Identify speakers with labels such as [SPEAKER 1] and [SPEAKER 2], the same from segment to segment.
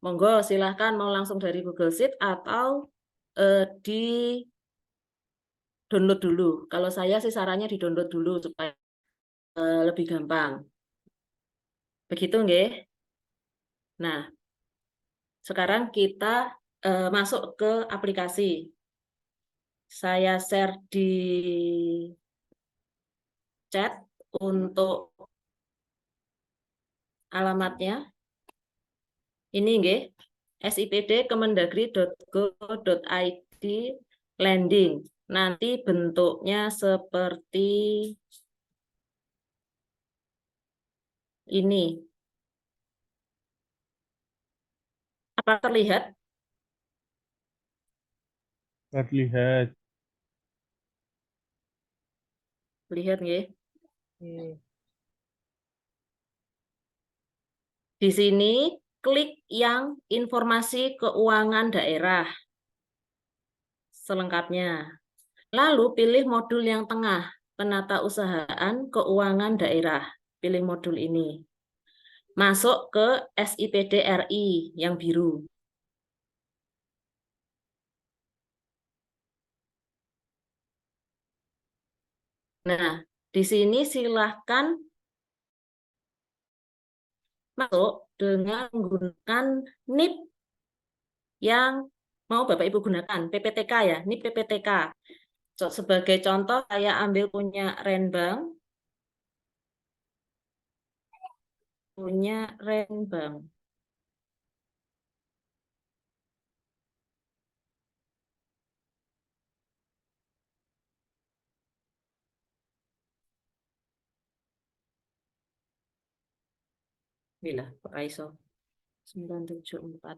[SPEAKER 1] Monggo silahkan mau langsung dari Google Sheet atau di download dulu. Kalau saya sih sarannya di download dulu supaya lebih gampang. Begitu nggih? Nah, sekarang kita masuk ke aplikasi. Saya share di chat untuk alamatnya. Ini nggih, sipd.kemendagri.go.id landing. Nanti bentuknya seperti ini. Apa terlihat?
[SPEAKER 2] Terlihat.
[SPEAKER 1] Lihat nggih.
[SPEAKER 2] Hmm.
[SPEAKER 1] Di sini klik yang informasi keuangan daerah selengkapnya. Lalu pilih modul yang tengah, penatausahaan keuangan daerah. Pilih modul ini. Masuk ke SIPD RI yang biru. Nah, di sini silahkan masuk dengan menggunakan NIP yang mau Bapak Ibu gunakan, PPTK ya, NIP PPTK. Sebagai contoh, saya ambil punya Renbank. Punya Renbank. Bila, Pak Aiso. 974.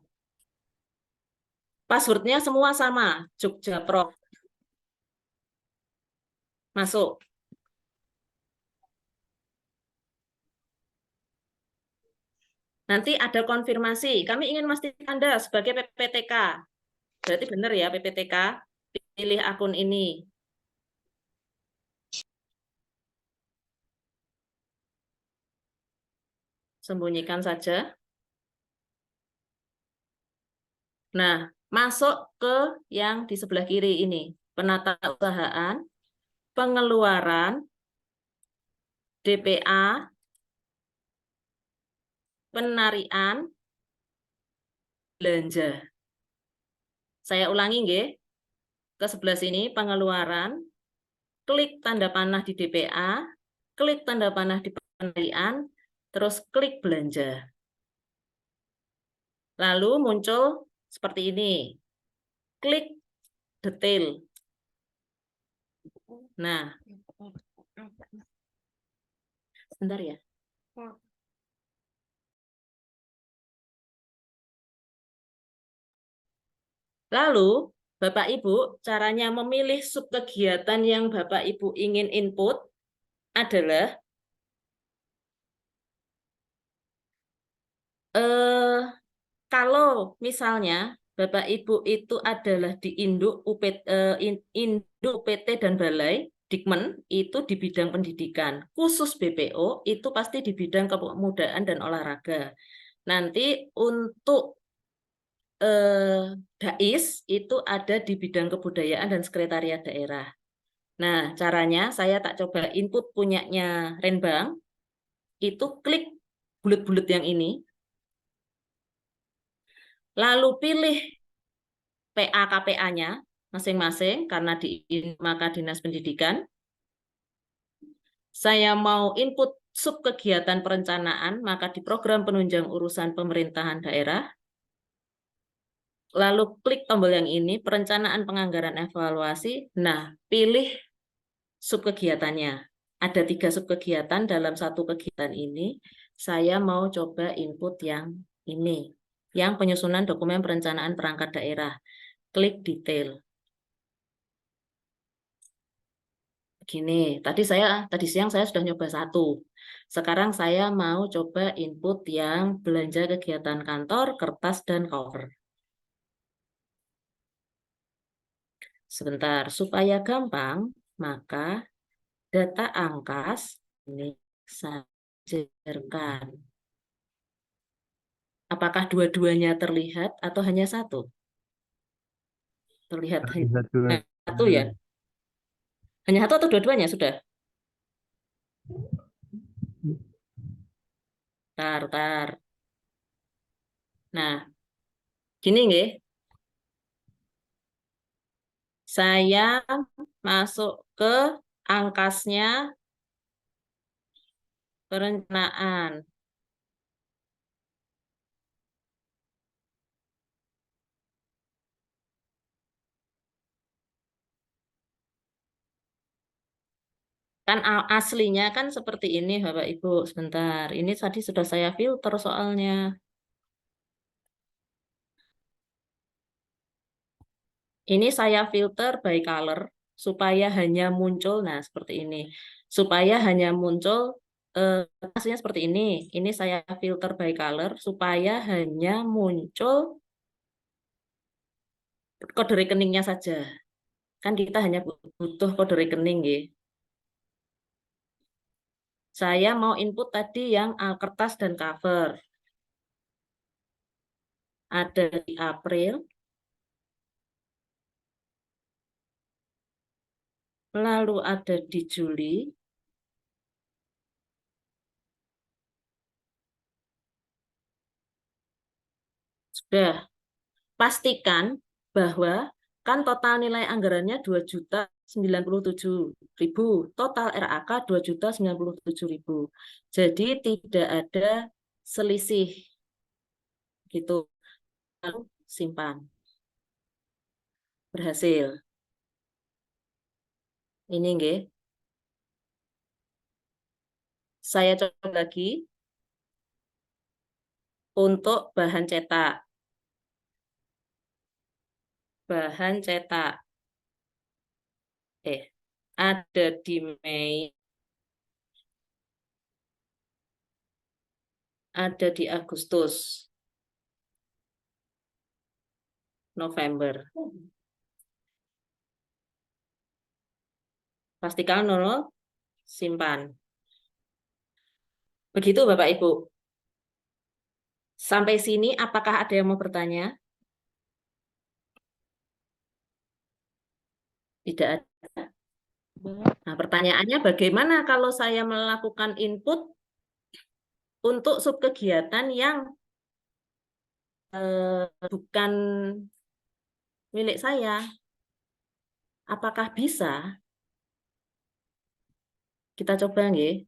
[SPEAKER 1] Passwordnya semua sama, Jogja Prof. Masuk. Nanti ada konfirmasi. Kami ingin memastikan Anda sebagai PPTK. Berarti benar ya PPTK. Pilih akun ini. Sembunyikan saja. Nah, masuk ke yang di sebelah kiri ini. Penatausahaan, pengeluaran, DPA, penarian, belanja. Saya ulangi nggih. Ke sebelah sini pengeluaran, klik tanda panah di DPA, klik tanda panah di penarian, terus klik belanja. Lalu muncul seperti ini. Klik detail. Nah, sebentar ya. Lalu, Bapak Ibu, caranya memilih subkegiatan yang Bapak Ibu ingin input adalah kalau misalnya Bapak Ibu itu adalah di Induk Induk PT dan Balai Dikmen itu di bidang pendidikan. Khusus BPO itu pasti di bidang kepemudaan dan olahraga. Nanti untuk Dais itu ada di bidang kebudayaan dan sekretariat daerah. Nah, caranya saya tak coba input punyanya Renbang, itu klik bulat-bulat yang ini, lalu pilih PA-KPA-nya masing-masing karena di maka Dinas Pendidikan. Saya mau input subkegiatan perencanaan, maka di program penunjang urusan pemerintahan daerah. Lalu klik tombol yang ini, perencanaan penganggaran evaluasi. Nah, pilih subkegiatannya. Ada 3 subkegiatan dalam satu kegiatan ini. Saya mau coba input yang ini. Yang penyusunan dokumen perencanaan perangkat daerah. Klik detail. Gini, tadi siang saya sudah nyoba 1. Sekarang saya mau coba input yang belanja kegiatan kantor, kertas, dan cover. Sebentar, supaya gampang, maka data angkas ini saya jelaskan. Apakah dua-duanya terlihat atau hanya satu? Terlihat hanya
[SPEAKER 2] Terlihat dua.
[SPEAKER 1] satu ya? Hanya satu atau dua-duanya sudah? Tar, tar. Nah, gini nggih. Saya masuk ke angkasnya perencanaan. Kan aslinya kan seperti ini, Bapak Ibu. Sebentar, ini tadi sudah saya filter soalnya. Ini saya filter by color supaya hanya muncul, nah seperti ini. Supaya hanya muncul aslinya seperti ini. Ini saya filter by color supaya hanya muncul kode rekeningnya saja. Kan kita hanya butuh kode rekening, ya. Saya mau input tadi yang kertas dan cover. Ada di April, lalu ada di Juli, sudah. Pastikan bahwa kan total nilai anggarannya 2.097.000, total RAK 2.097.000. Jadi tidak ada selisih gitu. Lalu simpan. Berhasil. Ini nggih. Saya coba lagi untuk bahan cetak. Bahan cetak. Ada di Mei, ada di Agustus, November. Pastikan 00, simpan. Begitu Bapak Ibu. Sampai sini apakah ada yang mau bertanya? Tidak ada. Nah, pertanyaannya bagaimana kalau saya melakukan input untuk subkegiatan yang bukan milik saya? Apakah bisa? Kita coba nggih.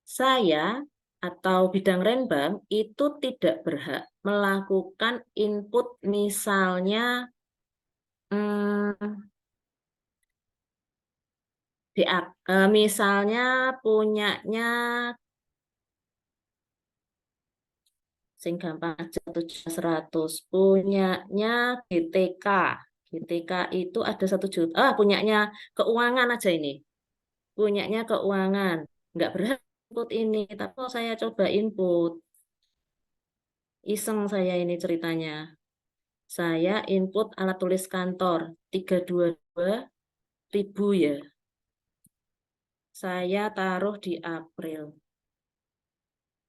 [SPEAKER 1] Saya atau bidang renbang itu tidak berhak melakukan input misalnya misalnya punyanya sing gampang aja 100 punyanya GTK. GTK itu ada 1 juta. Punyanya keuangan aja ini. Punyanya keuangan. Nggak berhak input ini. Tapi kalau saya coba input, iseng saya ini ceritanya. Saya input alat tulis kantor 322.000 ya. Saya taruh di April.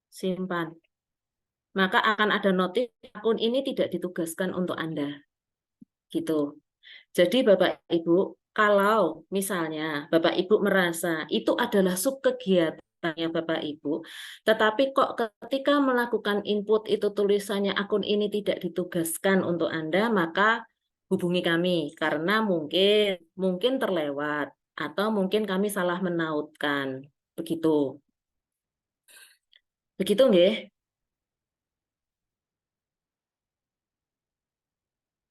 [SPEAKER 1] Simpan. Maka akan ada notif akun ini tidak ditugaskan untuk Anda. Gitu. Jadi Bapak Ibu, kalau misalnya Bapak Ibu merasa itu adalah subkegiatannya Bapak Ibu, tetapi kok ketika melakukan input itu tulisannya akun ini tidak ditugaskan untuk Anda, maka hubungi kami karena mungkin terlewat atau mungkin kami salah menautkan. Begitu. Begitu nggih?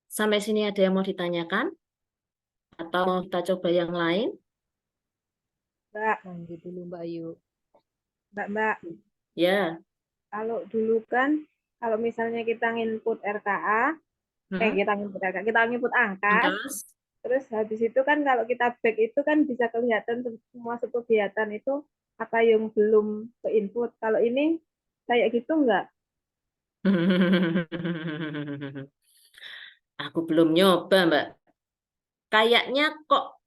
[SPEAKER 1] Sampai sini ada yang mau ditanyakan atau mau kita coba yang lain?
[SPEAKER 3] Mbak, lanjut dulu Mbak Ayu. Mbak,
[SPEAKER 1] Ya.
[SPEAKER 3] kalau dulu kan, kalau misalnya kita nginput RKA, kita nginput angka,
[SPEAKER 1] Angkas.
[SPEAKER 3] terus habis itu kan kalau kita back itu kan bisa kelihatan semua kegiatan itu apa yang belum ke input. Kalau ini kayak gitu enggak?
[SPEAKER 1] Aku belum nyoba, Mbak. Kayaknya kok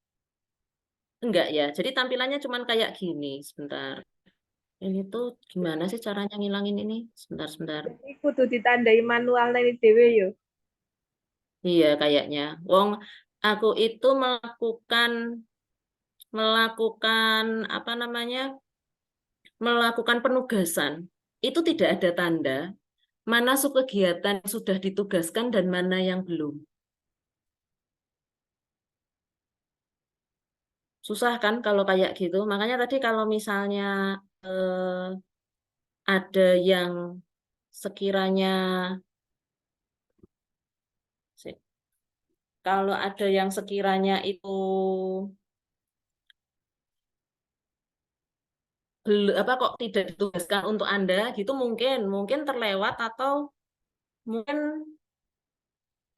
[SPEAKER 1] enggak ya. Jadi tampilannya cuman kayak gini. Sebentar. Ini tuh gimana sih caranya ngilangin ini? Sebentar.
[SPEAKER 3] Jadi kudu ditandai manual ini dhewe yo.
[SPEAKER 1] Iya kayaknya. Wong aku itu melakukan apa namanya? Melakukan penugasan. Itu tidak ada tanda mana subkegiatan yang sudah ditugaskan dan mana yang belum. Susah kan kalau kayak gitu. Makanya tadi kalau misalnya ada yang sekiranya kalau ada yang sekiranya itu belum apa kok tidak ditugaskan untuk Anda gitu mungkin terlewat atau mungkin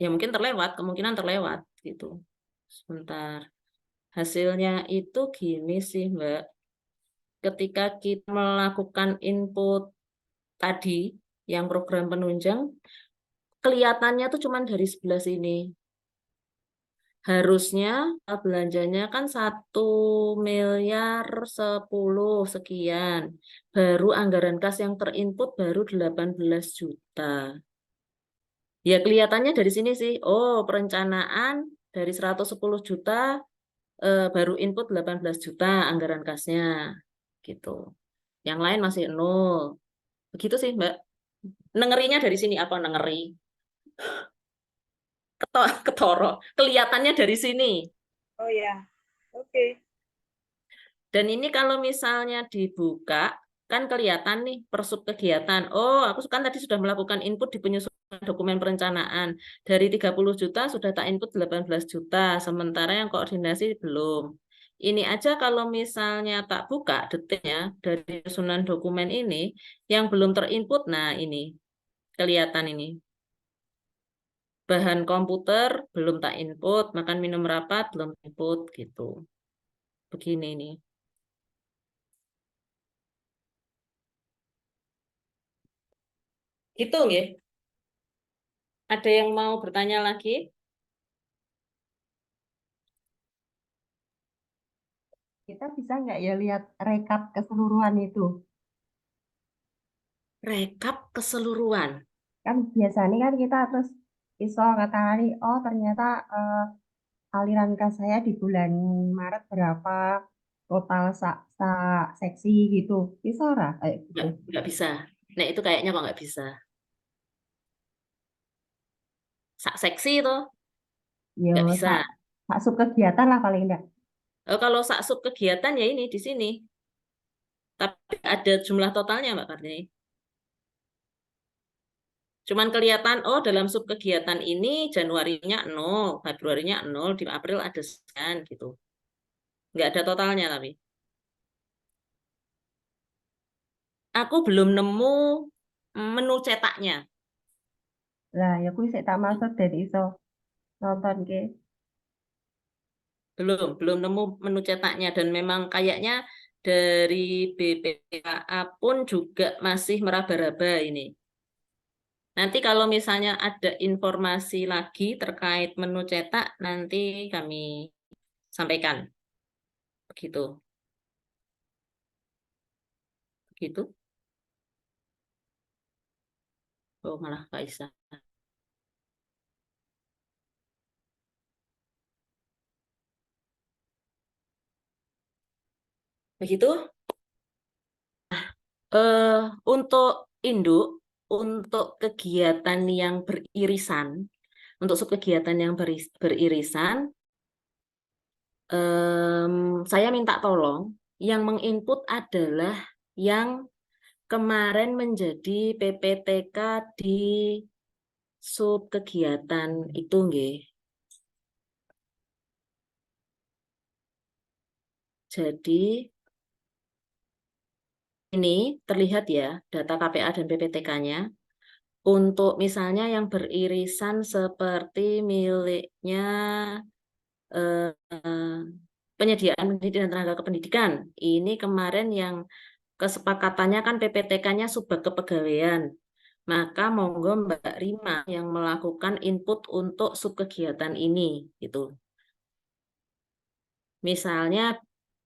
[SPEAKER 1] mungkin terlewat, kemungkinan terlewat gitu. Sebentar. Hasilnya itu gini sih, Mbak. Ketika kita melakukan input tadi yang program penunjang, kelihatannya tuh cuma dari sebelah sini. Harusnya belanjanya kan 1.010.000 sekian. Baru anggaran kas yang terinput baru 18 juta. Ya kelihatannya dari sini sih. Oh, perencanaan dari 110 juta baru input 18 juta anggaran kasnya. Gitu. Yang lain masih nol. Begitu sih, Mbak. Nengerinya dari sini apa nengeri? Ketoro. Kelihatannya dari sini.
[SPEAKER 3] Oh ya, oke.
[SPEAKER 1] Dan ini kalau misalnya dibuka, kan kelihatan nih per sub kegiatan. Oh, aku kan tadi sudah melakukan input di penyusunan dokumen perencanaan. Dari 30 juta sudah tak input 18 juta, sementara yang koordinasi belum. Ini aja kalau misalnya tak buka detailnya dari penyusunan dokumen ini, yang belum terinput, nah ini, kelihatan ini. Bahan komputer belum tak input, makan minum rapat belum input, gitu. Begini nih. Itu nggih. Ada yang mau bertanya lagi?
[SPEAKER 4] Kita bisa nggak ya lihat rekap keseluruhan itu?
[SPEAKER 1] Rekap keseluruhan.
[SPEAKER 4] Kan biasanya kan kita terus iso ngatani, oh ternyata aliran kas saya di bulan Maret berapa, total seksi gitu. Bisa ora kayak gitu?
[SPEAKER 1] Nggak bisa. Nah, itu kayaknya kok nggak bisa. Sak seksi itu
[SPEAKER 4] Yo,
[SPEAKER 1] nggak bisa.
[SPEAKER 4] sak sub kegiatan lah paling enggak.
[SPEAKER 1] Kalau sak sub kegiatan ya ini di sini. Tapi ada jumlah totalnya, Mbak Kartini. Cuman kelihatan, oh dalam sub kegiatan ini Januarinya 0, Februarinya 0, di April ada sekian gitu. Nggak ada totalnya tapi. Aku belum nemu menu cetaknya.
[SPEAKER 4] Lah, ya kuwi sik tak maksud dari iso nonton ke.
[SPEAKER 1] Belum nemu menu cetaknya dan memang kayaknya dari BPKA pun juga masih meraba-raba ini. Nanti kalau misalnya ada informasi lagi terkait menu cetak, nanti kami sampaikan. Begitu. Begitu. Oh, malah Kak Isa. Begitu. Eh, untuk induk, untuk kegiatan yang beririsan, untuk subkegiatan yang beririsan, saya minta tolong yang menginput adalah yang kemarin menjadi PPTK di sub kegiatan itu nggih. Jadi ini terlihat ya data KPA dan PPTK-nya. Untuk misalnya yang beririsan seperti miliknya penyediaan pendidikan dan tenaga kependidikan. Ini kemarin yang kesepakatannya kan PPTK-nya subbag kepegawaian. Maka monggo Mbak Rima yang melakukan input untuk subkegiatan ini gitu. Misalnya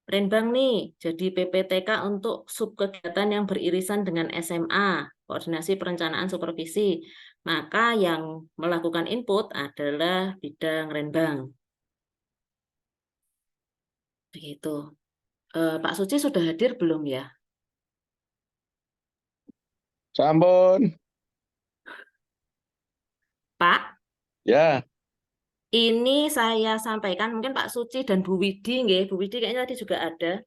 [SPEAKER 1] Renbang nih, jadi PPTK untuk subkegiatan yang beririsan dengan SMA, koordinasi perencanaan supervisi. Maka yang melakukan input adalah bidang Renbang. Begitu. Pak Suci sudah hadir belum ya?
[SPEAKER 5] Sampun.
[SPEAKER 1] Pak,
[SPEAKER 5] Ya,
[SPEAKER 1] ini saya sampaikan, mungkin Pak Suci dan Bu Widi, nggih. Bu Widi kayaknya tadi juga ada.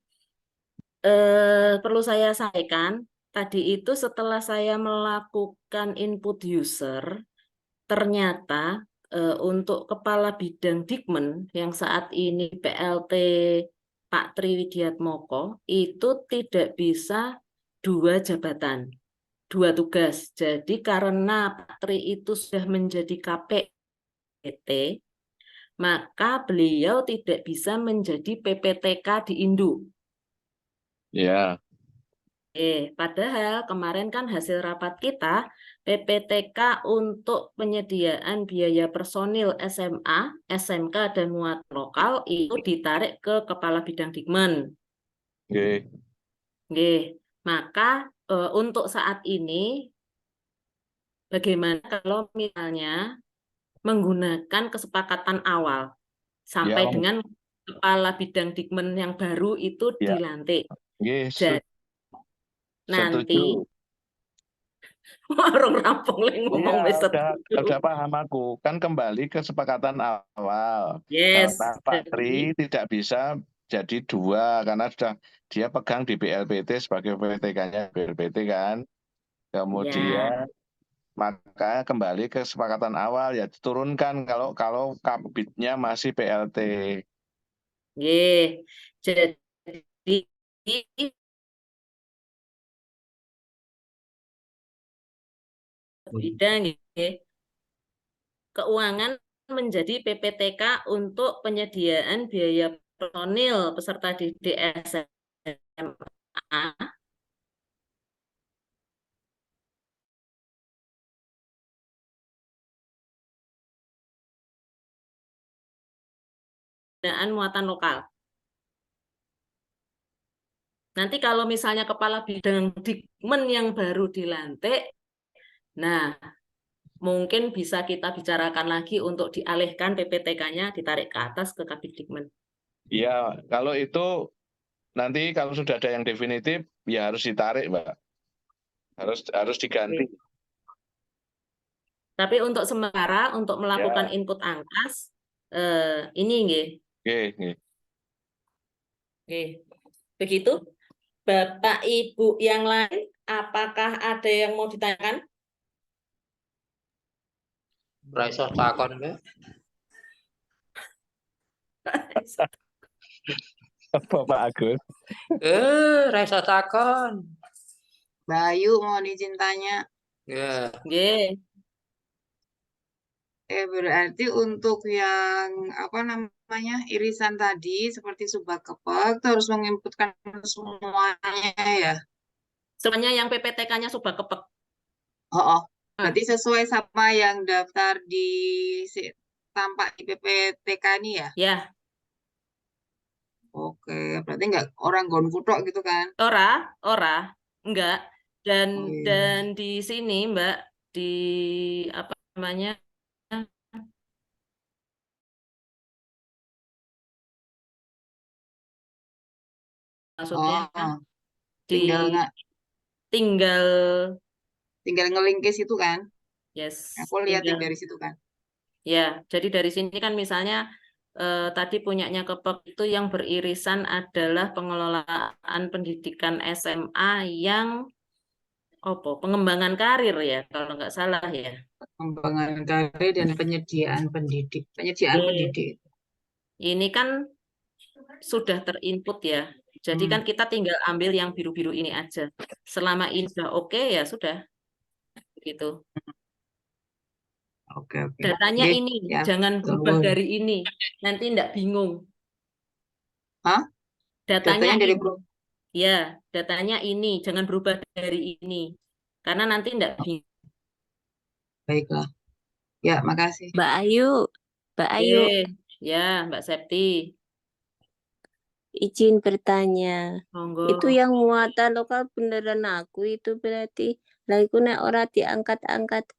[SPEAKER 1] Perlu saya sampaikan, tadi itu setelah saya melakukan input user, ternyata untuk Kepala Bidang Dikmen yang saat ini PLT Pak Tri Widiatmoko itu tidak bisa 2 jabatan, 2 tugas. Jadi karena Pak Tri itu sudah menjadi KPT, maka beliau tidak bisa menjadi PPTK di Indo.
[SPEAKER 5] ya,
[SPEAKER 1] Padahal kemarin kan hasil rapat kita, PPTK untuk penyediaan biaya personil SMA, SMK, dan muatan lokal itu ditarik ke Kepala Bidang Dikmen.
[SPEAKER 5] nggih.
[SPEAKER 1] Nggih. Maka untuk saat ini, bagaimana kalau misalnya menggunakan kesepakatan awal sampai
[SPEAKER 5] Ya,
[SPEAKER 1] dengan Kepala Bidang Dikmen yang baru itu
[SPEAKER 5] ya,
[SPEAKER 1] dilantik.
[SPEAKER 5] nggih,
[SPEAKER 1] Jadi nanti
[SPEAKER 5] setuju.
[SPEAKER 1] warung rampung lagi ngomong
[SPEAKER 5] Iya,
[SPEAKER 1] wis setuju.
[SPEAKER 5] udah paham aku. Kan kembali ke kesepakatan awal.
[SPEAKER 1] Yes.
[SPEAKER 5] Karena Pak
[SPEAKER 1] Jadi,
[SPEAKER 5] Tri tidak bisa jadi 2 karena sudah dia pegang di BLPT sebagai PPTK-nya BLPT kan. Kemudian
[SPEAKER 1] ya,
[SPEAKER 5] maka kembali ke kesepakatan awal ya diturunkan kalau kabitnya masih PLT.
[SPEAKER 1] nggih. Jadi bidang nggih. Keuangan menjadi PPTK untuk penyediaan biaya personil peserta didik SMA dan muatan lokal. Nanti kalau misalnya Kepala Bidang Dikmen yang baru dilantik, nah mungkin bisa kita bicarakan lagi untuk dialihkan PPTK-nya ditarik ke atas ke Kabid Dikmen.
[SPEAKER 5] Iya, kalau itu nanti kalau sudah ada yang definitif ya harus ditarik, Mbak. Harus diganti.
[SPEAKER 1] Tapi untuk sementara untuk melakukan
[SPEAKER 5] Ya,
[SPEAKER 1] input angkas ini nggih.
[SPEAKER 5] nggih.
[SPEAKER 1] Nggih. Begitu. Bapak Ibu yang lain, apakah ada yang mau ditanyakan?
[SPEAKER 6] Ra iso takon, Mbak.
[SPEAKER 5] Apa Pak Agus?
[SPEAKER 6] Ra iso takon.
[SPEAKER 7] Bayu mohon izin tanya.
[SPEAKER 6] Ya,
[SPEAKER 1] Nggih.
[SPEAKER 7] Berarti untuk yang apa namanya irisan tadi seperti subakepek itu harus menginputkan semuanya ya.
[SPEAKER 1] Semuanya yang PPTK-nya Subakepek.
[SPEAKER 7] Oh, berarti sesuai sama yang daftar di tampak di PPTK ini ya.
[SPEAKER 1] Ya,
[SPEAKER 7] Oke, berarti nggak orang gonfutok gitu kan?
[SPEAKER 1] ora, enggak. Dan
[SPEAKER 7] Oh iya.
[SPEAKER 1] dan di sini Mbak di apa namanya? Maksudnya
[SPEAKER 7] Oh,
[SPEAKER 1] di tinggal
[SPEAKER 7] tinggal ngelingkis itu kan?
[SPEAKER 1] yes,
[SPEAKER 7] Aku lihat
[SPEAKER 1] tinggal
[SPEAKER 7] dari situ kan.
[SPEAKER 1] ya. Jadi dari sini kan misalnya tadi punyanya Kepek itu yang beririsan adalah pengelolaan pendidikan SMA yang pengembangan karir ya kalau nggak salah ya.
[SPEAKER 7] Pengembangan karir dan penyediaan pendidik.
[SPEAKER 1] Ini kan sudah terinput ya. Jadi kan kita tinggal ambil yang biru-biru ini aja. Selama ini sudah oke ya sudah. Begitu.
[SPEAKER 7] Oke.
[SPEAKER 1] Datanya
[SPEAKER 7] Oke,
[SPEAKER 1] ini,
[SPEAKER 7] ya,
[SPEAKER 1] jangan berubah
[SPEAKER 7] tunggu.
[SPEAKER 1] dari ini. Nanti enggak bingung.
[SPEAKER 7] Hah?
[SPEAKER 1] Datanya
[SPEAKER 7] Datanya dari
[SPEAKER 1] ini. Ya, datanya ini, jangan berubah dari ini. Karena nanti enggak bingung.
[SPEAKER 7] Baiklah. Ya, makasih.
[SPEAKER 8] Mbak Ayu,
[SPEAKER 1] Ya, Mbak Septi.
[SPEAKER 8] izin bertanya. Itu
[SPEAKER 1] Monggo.
[SPEAKER 8] yang muatan lokal beneran aku itu berarti. Lah iku nek ora diangkat-angkat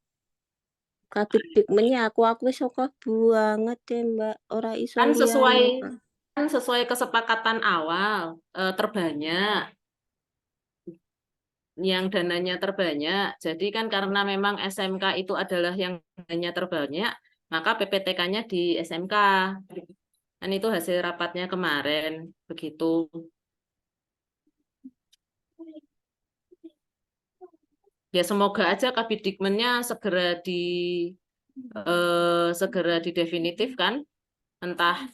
[SPEAKER 8] Kabid Dikmennya aku wis saka banget ya Mbak. Ora iso
[SPEAKER 1] Kan
[SPEAKER 8] liyane.
[SPEAKER 1] sesuai kesepakatan awal terbanyak yang dananya terbanyak. Jadi kan karena memang SMK itu adalah yang dananya terbanyak, maka PPTK-nya di SMK. Kan itu hasil rapatnya kemarin, begitu. Ya semoga aja Kabidikmennya segera didefinitifkan, entah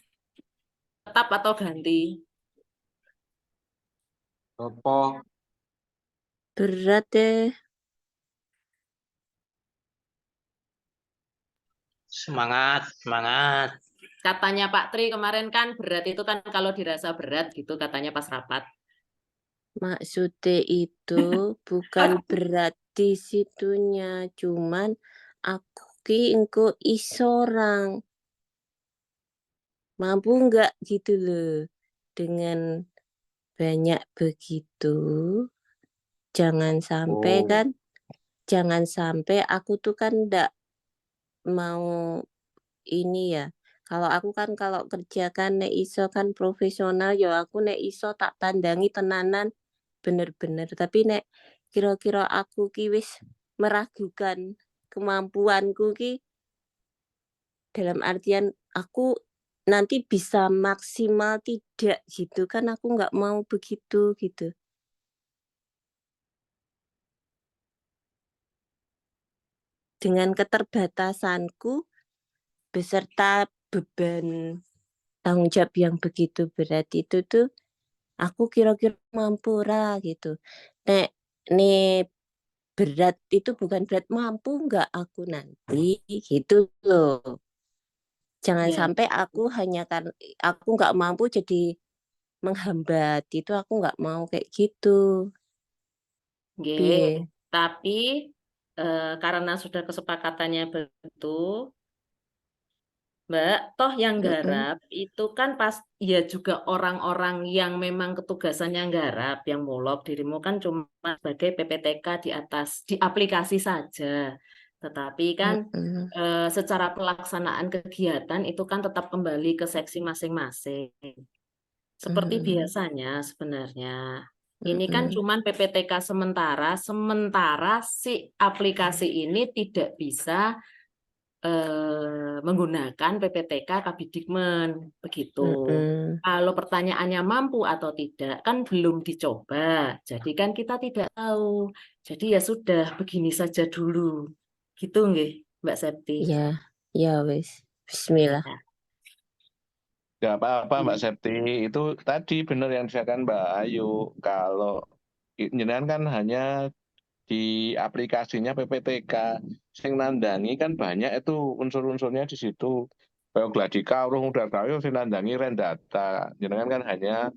[SPEAKER 1] tetap atau ganti.
[SPEAKER 6] Apa?
[SPEAKER 8] Berat deh.
[SPEAKER 6] Semangat, semangat.
[SPEAKER 1] Katanya Pak Tri kemarin kan berat itu kan kalau dirasa berat gitu katanya pas rapat.
[SPEAKER 8] Maksudnya itu bukan berat di situnya, cuman aku ki engko isorang. Mampu nggak gitu loh. Dengan banyak begitu, jangan sampai
[SPEAKER 6] Oh.
[SPEAKER 8] kan, jangan sampai aku tuh kan ndak mau ini ya. Kalau aku kan kalau kerja kan nek iso kan profesional ya aku nek iso tak tandangi tenanan bener-bener. Tapi nek kira-kira aku ki wis meragukan kemampuanku ki dalam artian aku nanti bisa maksimal tidak gitu kan aku nggak mau begitu gitu. Dengan keterbatasanku beserta beban tanggung jawab yang begitu berat itu tuh aku kira-kira mampu ora gitu. Nek berat itu bukan berat mampu nggak aku nanti gitu loh. Jangan
[SPEAKER 1] Ya.
[SPEAKER 8] sampai aku hanya karena aku nggak mampu jadi menghambat itu aku nggak mau kayak gitu.
[SPEAKER 1] Nggih.
[SPEAKER 8] Piye?
[SPEAKER 1] Tapi karena sudah kesepakatannya begitu, Mbak, toh yang garap itu kan pas ya juga orang-orang yang memang ketugasannya garap, yang mulok dirimu kan cuma sebagai PPTK di atas di aplikasi saja. Tetapi kan secara pelaksanaan kegiatan itu kan tetap kembali ke seksi masing-masing. Seperti biasanya sebenarnya. Ini kan cuman PPTK sementara si aplikasi ini tidak bisa menggunakan PPTK Kabidikmen, begitu. Kalau pertanyaannya mampu atau tidak, kan belum dicoba. Jadi kan kita tidak tahu. Jadi ya sudah, begini saja dulu. Gitu nggih, Mbak Septi.
[SPEAKER 8] Ya, ya wis. Bismillah.
[SPEAKER 1] Ya.
[SPEAKER 5] Gak apa-apa Mbak Septi, itu tadi benar yang disatakan Mbak Ayu. Kalau jenengan kan hanya di aplikasinya PPTK, sing nandangi kan banyak itu unsur-unsurnya di situ. Kayak Gladika, urung udah tahu sing nandangi Rendata. Jenengan kan hanya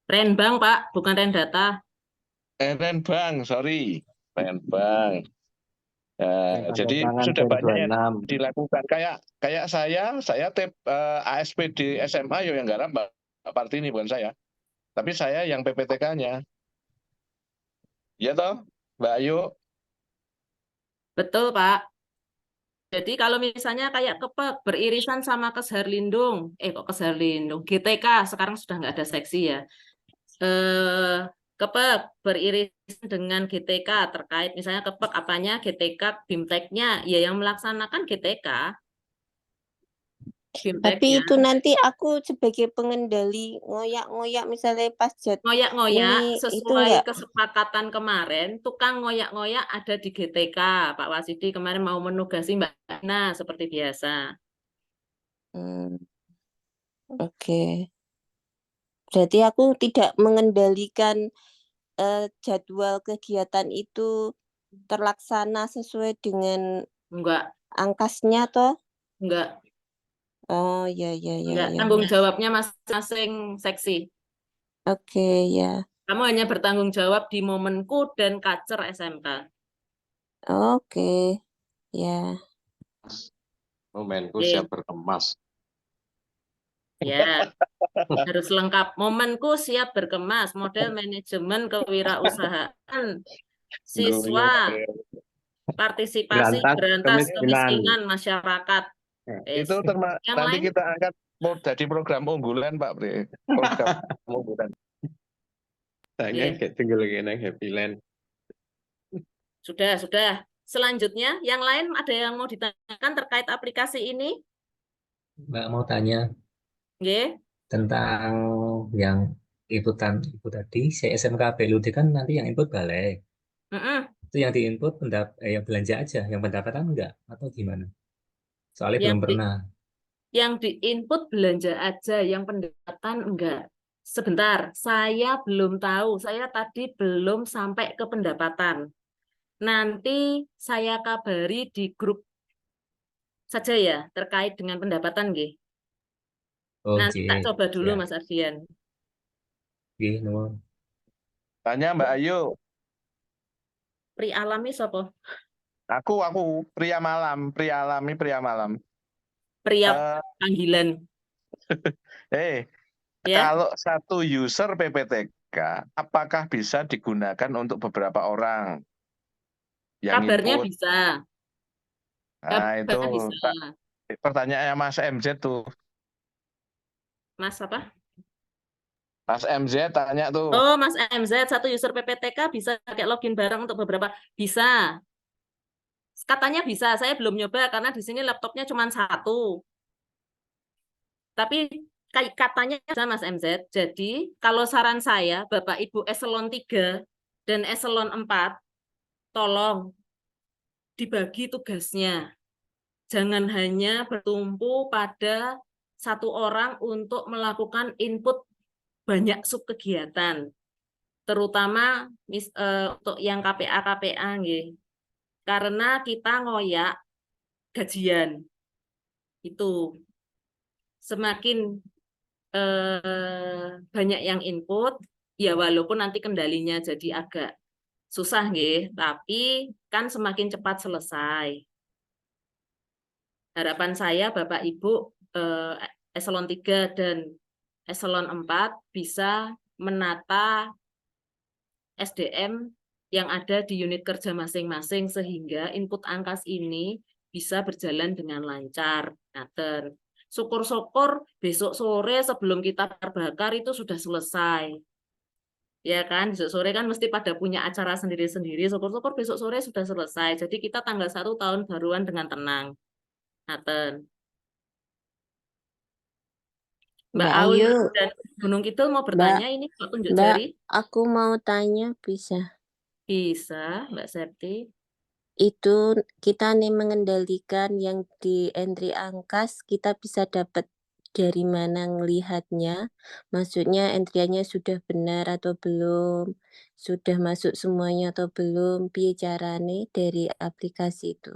[SPEAKER 1] Renbang, Pak, bukan Rendata.
[SPEAKER 5] Renbang, sorry, Renbang. Jadi sudah banyak yang dilakukan. Kayak saya ASPD SMA yang garap Mbak Partini bukan saya. Tapi saya yang PPTK-nya. Ya toh, Mbak Ayu?
[SPEAKER 1] Betul, Pak. Jadi kalau misalnya kayak Kepek beririsan sama Kesharlindung, kok Kesharlindung, GTK sekarang sudah nggak ada seksi ya. Kepek beririsan dengan GTK terkait misalnya Kepek apanya GTK BIMTEK-nya, ya yang melaksanakan GTK.
[SPEAKER 8] Tapi itu nanti aku sebagai pengendali ngoyak-ngoyak misalnya pas
[SPEAKER 1] ngoyak-ngoyak
[SPEAKER 8] ini itu
[SPEAKER 1] sesuai
[SPEAKER 8] enggak.
[SPEAKER 1] kesepakatan kemarin, tukang ngoyak-ngoyak ada di GTK. Pak Wasidi kemarin mau menugasi Mbak Ana seperti biasa.
[SPEAKER 8] Oke. Berarti aku tidak mengendalikan jadwal kegiatan itu terlaksana sesuai dengan
[SPEAKER 1] Enggak,
[SPEAKER 8] angkasnya toh?
[SPEAKER 1] enggak.
[SPEAKER 8] Oh ya ya ya
[SPEAKER 1] Enggak,
[SPEAKER 8] ya.
[SPEAKER 1] tanggung jawabnya masing-masing seksi.
[SPEAKER 8] Oke ya.
[SPEAKER 1] Kamu hanya bertanggung jawab di momenku dan kacer SMK.
[SPEAKER 8] Oke. Ya.
[SPEAKER 5] Momenku
[SPEAKER 1] Oke.
[SPEAKER 5] siap berkemas.
[SPEAKER 1] Ya, harus lengkap. Momenku siap berkemas, model manajemen kewirausahaan, siswa, partisipasi
[SPEAKER 6] Berantas
[SPEAKER 1] berantas
[SPEAKER 6] kemiskinan.
[SPEAKER 1] kemiskinan masyarakat.
[SPEAKER 5] Itu
[SPEAKER 1] Yang
[SPEAKER 5] nanti
[SPEAKER 1] lain,
[SPEAKER 5] kita angkat mau jadi program unggulan Pak Bre. Program unggulan.
[SPEAKER 6] Saya
[SPEAKER 1] Iya.
[SPEAKER 6] kayak tinggal gini Happy Land.
[SPEAKER 1] Sudah. Selanjutnya, yang lain ada yang mau ditanyakan terkait aplikasi ini?
[SPEAKER 9] Mbak mau tanya
[SPEAKER 1] Nggih.
[SPEAKER 9] tentang yang inputan ibu tadi, SMK BLUD kan nanti yang input balai.
[SPEAKER 1] Mm-mm.
[SPEAKER 9] Itu yang diinput yang belanja aja, yang pendapatan enggak atau gimana? Soalnya
[SPEAKER 1] Yang
[SPEAKER 9] belum
[SPEAKER 1] di,
[SPEAKER 9] pernah.
[SPEAKER 1] yang diinput belanja aja, yang pendapatan enggak. Sebentar, saya belum tahu. Saya tadi belum sampai ke pendapatan. Nanti saya kabari di grup saja ya, terkait dengan pendapatan, nggih. Nanti tak
[SPEAKER 9] Oke,
[SPEAKER 1] coba dulu,
[SPEAKER 9] siap.
[SPEAKER 1] Mas Ardian.
[SPEAKER 9] Oke, nuwun.
[SPEAKER 5] Tanya Mbak Ayu.
[SPEAKER 1] Pri alami sapa?
[SPEAKER 5] Aku pria malam, pria alami, pria malam.
[SPEAKER 1] Pria
[SPEAKER 5] Eh,
[SPEAKER 1] panggilan. Ya,
[SPEAKER 5] Kalau satu user PPTK, apakah bisa digunakan untuk beberapa orang yang
[SPEAKER 1] kabarnya
[SPEAKER 5] input?
[SPEAKER 1] bisa.
[SPEAKER 5] Nah, itu
[SPEAKER 1] Kabarnya bisa.
[SPEAKER 5] pertanyaannya Mas MZ tuh.
[SPEAKER 1] Mas apa?
[SPEAKER 5] Mas MZ tanya tuh.
[SPEAKER 1] Oh, Mas MZ, satu user PPTK bisa pakai login bareng untuk beberapa. Bisa. Katanya bisa, saya belum nyoba karena di sini laptopnya cuma satu. Tapi katanya bisa Mas MZ. Jadi kalau saran saya, Bapak Ibu eselon 3 dan eselon 4, tolong dibagi tugasnya. Jangan hanya bertumpu pada satu orang untuk melakukan input banyak subkegiatan. Terutama untuk yang KPA nggih. Karena kita ngoyak gajian. Itu semakin banyak yang input, ya walaupun nanti kendalinya jadi agak susah nggih, tapi kan semakin cepat selesai. Harapan saya Bapak Ibu eselon 3 dan eselon 4 bisa menata SDM yang ada di unit kerja masing-masing sehingga input angkas ini bisa berjalan dengan lancar. Ngaten. Syukur-syukur besok sore sebelum kita bakar itu sudah selesai. Ya kan, besok sore kan mesti pada punya acara sendiri-sendiri. Syukur-syukur besok sore sudah selesai. Jadi kita tanggal 1 tahun baruan dengan tenang. Ngaten. Mbak
[SPEAKER 8] Mbak
[SPEAKER 1] Aul
[SPEAKER 8] Ayu,
[SPEAKER 1] dan Gunung Kidul mau
[SPEAKER 8] Mbak,
[SPEAKER 1] bertanya ini kok tunjuk
[SPEAKER 8] Mbak,
[SPEAKER 1] jari?
[SPEAKER 8] aku mau tanya bisa.
[SPEAKER 1] Bisa, Mbak Septi.
[SPEAKER 8] Itu kita nih mengendalikan yang di entry angkas, kita bisa dapat dari mana ngelihatnya? Maksudnya entriannya sudah benar atau belum? Sudah masuk semuanya atau belum? Piye carane dari aplikasi itu?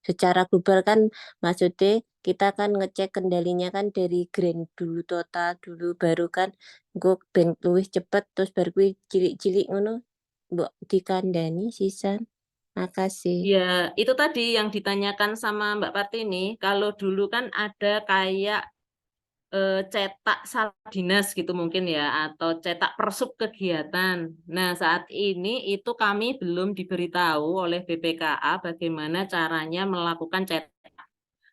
[SPEAKER 8] Secara global kan maksudnya kita kan ngecek kendalinya kan dari grand dulu total dulu baru kan gue ben luwih cepet terus baru kuwi cilik-cilik ngono mbok dikandani sisan. Makasih.
[SPEAKER 1] Ya, itu tadi yang ditanyakan sama Mbak Partini. Kalau dulu kan ada kayak cetak salah dinas gitu mungkin ya, atau cetak persub kegiatan. Nah, saat ini itu kami belum diberitahu oleh BPKA bagaimana caranya melakukan cetak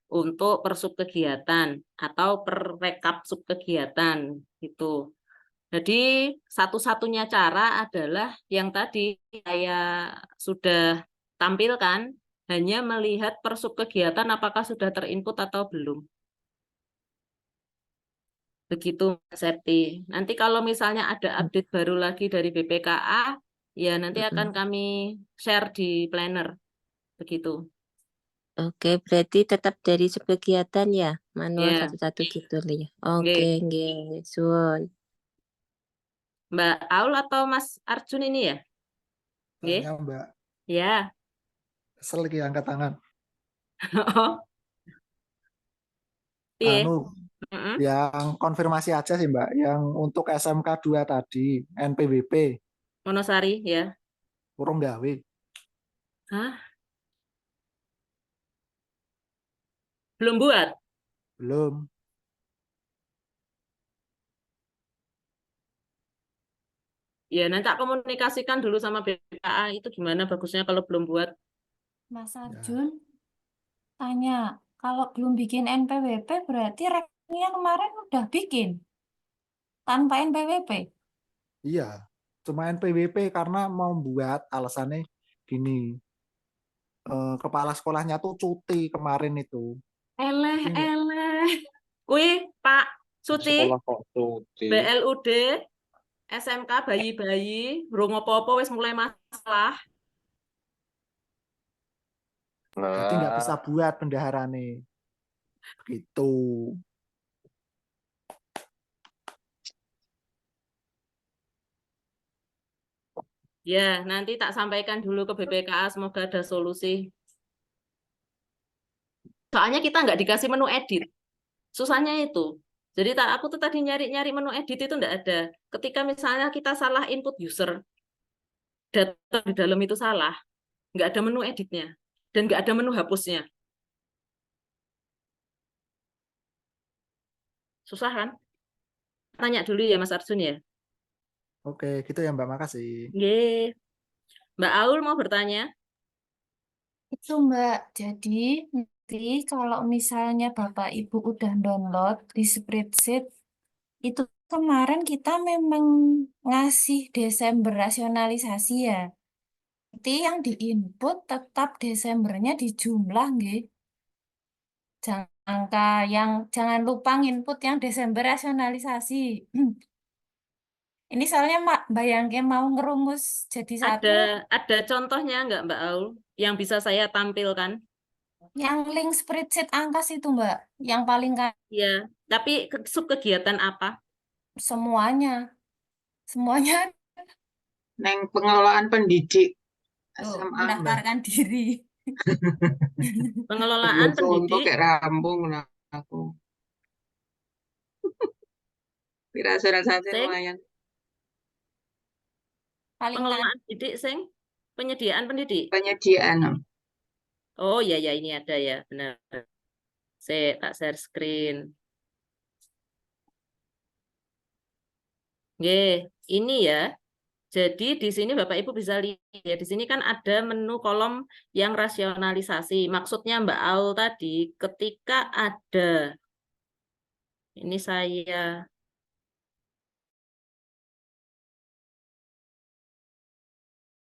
[SPEAKER 1] untuk persub kegiatan atau perrekap sub kegiatan gitu. Jadi satu-satunya cara adalah yang tadi saya sudah tampilkan, hanya melihat persub kegiatan apakah sudah terinput atau belum. Begitu, Mas Septi. Nanti kalau misalnya ada update baru lagi dari BPKA, ya nanti akan kami share di planner. Begitu.
[SPEAKER 8] Oke, berarti tetap dari subkegiatan ya, manual
[SPEAKER 1] Ya,
[SPEAKER 8] satu-satu gitu ya.
[SPEAKER 1] oke.
[SPEAKER 8] Oke, nggih, suwun.
[SPEAKER 1] Mbak Aul atau Mas Arjun ini ya? Nggih?
[SPEAKER 10] Tanya Mbak,
[SPEAKER 1] Ya.
[SPEAKER 10] kesel lagi angkat tangan.
[SPEAKER 1] Iya.
[SPEAKER 10] Anu,
[SPEAKER 1] Mm-mm.
[SPEAKER 10] yang konfirmasi aja sih Mbak, yang untuk SMK 2 tadi, NPWP,
[SPEAKER 1] Monosari ya.
[SPEAKER 10] urung gawe.
[SPEAKER 1] Hah? Belum buat?
[SPEAKER 10] Belum.
[SPEAKER 1] Ya, nanti tak komunikasikan dulu sama BKA itu gimana bagusnya kalau belum buat.
[SPEAKER 11] Mas
[SPEAKER 10] Ya,
[SPEAKER 11] Arjun tanya, kalau belum bikin NPWP berarti rekeningnya kemarin udah bikin tanpa NPWP.
[SPEAKER 10] iya. Cuma NPWP karena mau buat alasannya gini, kepala sekolahnya tuh cuti kemarin itu.
[SPEAKER 1] Eleh,
[SPEAKER 10] Jadi nggak-
[SPEAKER 1] eleh. Wih, Pak Suci,
[SPEAKER 6] Sekolah kok cuti.
[SPEAKER 1] BLUD, SMK bayi-bayi, burung apa-apa wis mulai masalah.
[SPEAKER 10] Jadi nggak bisa
[SPEAKER 5] Nah,
[SPEAKER 10] buat bendaharane. Begitu.
[SPEAKER 1] Ya, nanti tak sampaikan dulu ke BPKA, semoga ada solusi. Soalnya kita nggak dikasih menu edit. Susahnya itu. Jadi aku tuh tadi nyari-nyari menu edit itu nggak ada. Ketika misalnya kita salah input user, data di dalam itu salah, nggak ada menu editnya. Dan nggak ada menu hapusnya. Susah kan? Tanya dulu ya Mas Arjun ya.
[SPEAKER 10] Oke, gitu ya Mbak, makasih.
[SPEAKER 1] Yeay. Mbak Aul mau bertanya?
[SPEAKER 11] Itu Mbak, jadi nanti kalau misalnya Bapak Ibu udah download di spreadsheet, itu kemarin kita memang ngasih Desember rasionalisasi ya. Nanti yang diinput tetap Desembernya dijumlah nggih. Jangan angka yang jangan lupa input yang Desember rasionalisasi. Ini soalnya bayangin mau ngerumus jadi satu,
[SPEAKER 1] Ada contohnya nggak Mbak Aul yang bisa saya tampilkan?
[SPEAKER 11] yang link spreadsheet angkas itu Mbak, yang paling
[SPEAKER 1] Ya, tapi sub kegiatan apa?
[SPEAKER 11] semuanya, semuanya
[SPEAKER 7] Neng pengelolaan pendidik
[SPEAKER 11] tuh
[SPEAKER 7] SMA.
[SPEAKER 11] mendaftarkan diri.
[SPEAKER 1] Pengelolaan
[SPEAKER 7] Contoh
[SPEAKER 1] pendidik,
[SPEAKER 7] kayak rambung nah aku. Rasionalisasi
[SPEAKER 1] sing,
[SPEAKER 7] lumayan.
[SPEAKER 11] Paling
[SPEAKER 1] pengelolaan pendidik, sing, penyediaan pendidik.
[SPEAKER 7] Penyediaan.
[SPEAKER 1] Oh ya ya ini ada ya, benar. Saya tak share screen. Nggih, ini ya. Jadi di sini Bapak Ibu bisa lihat ya, di sini kan ada menu kolom yang rasionalisasi. Maksudnya Mbak Aul tadi ketika ada ini saya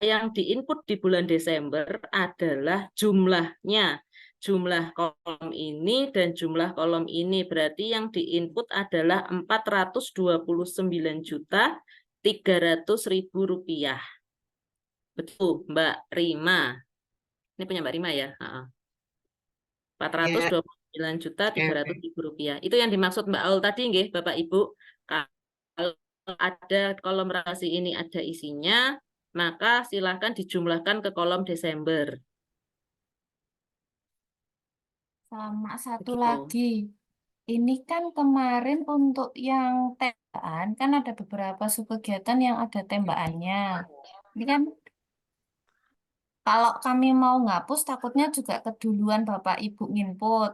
[SPEAKER 1] yang diinput di bulan Desember adalah jumlahnya. Jumlah kolom ini dan jumlah kolom ini berarti yang diinput adalah 429.300.000 rupiah. Betul, Mbak Rima. Ini punya Mbak Rima ya?
[SPEAKER 7] Ya,
[SPEAKER 1] 429.300.000 rupiah. Itu yang dimaksud Mbak Aul tadi, nggih, Bapak Ibu. Kalau ada kolom relasi ini ada isinya, maka silahkan dijumlahkan ke kolom Desember.
[SPEAKER 11] sama satu
[SPEAKER 1] Begitu.
[SPEAKER 11] lagi. Ini kan kemarin untuk yang tembakan kan ada beberapa subkegiatan yang ada tembakannya. Ini kan kalau kami mau ngapus takutnya juga keduluan Bapak Ibu input.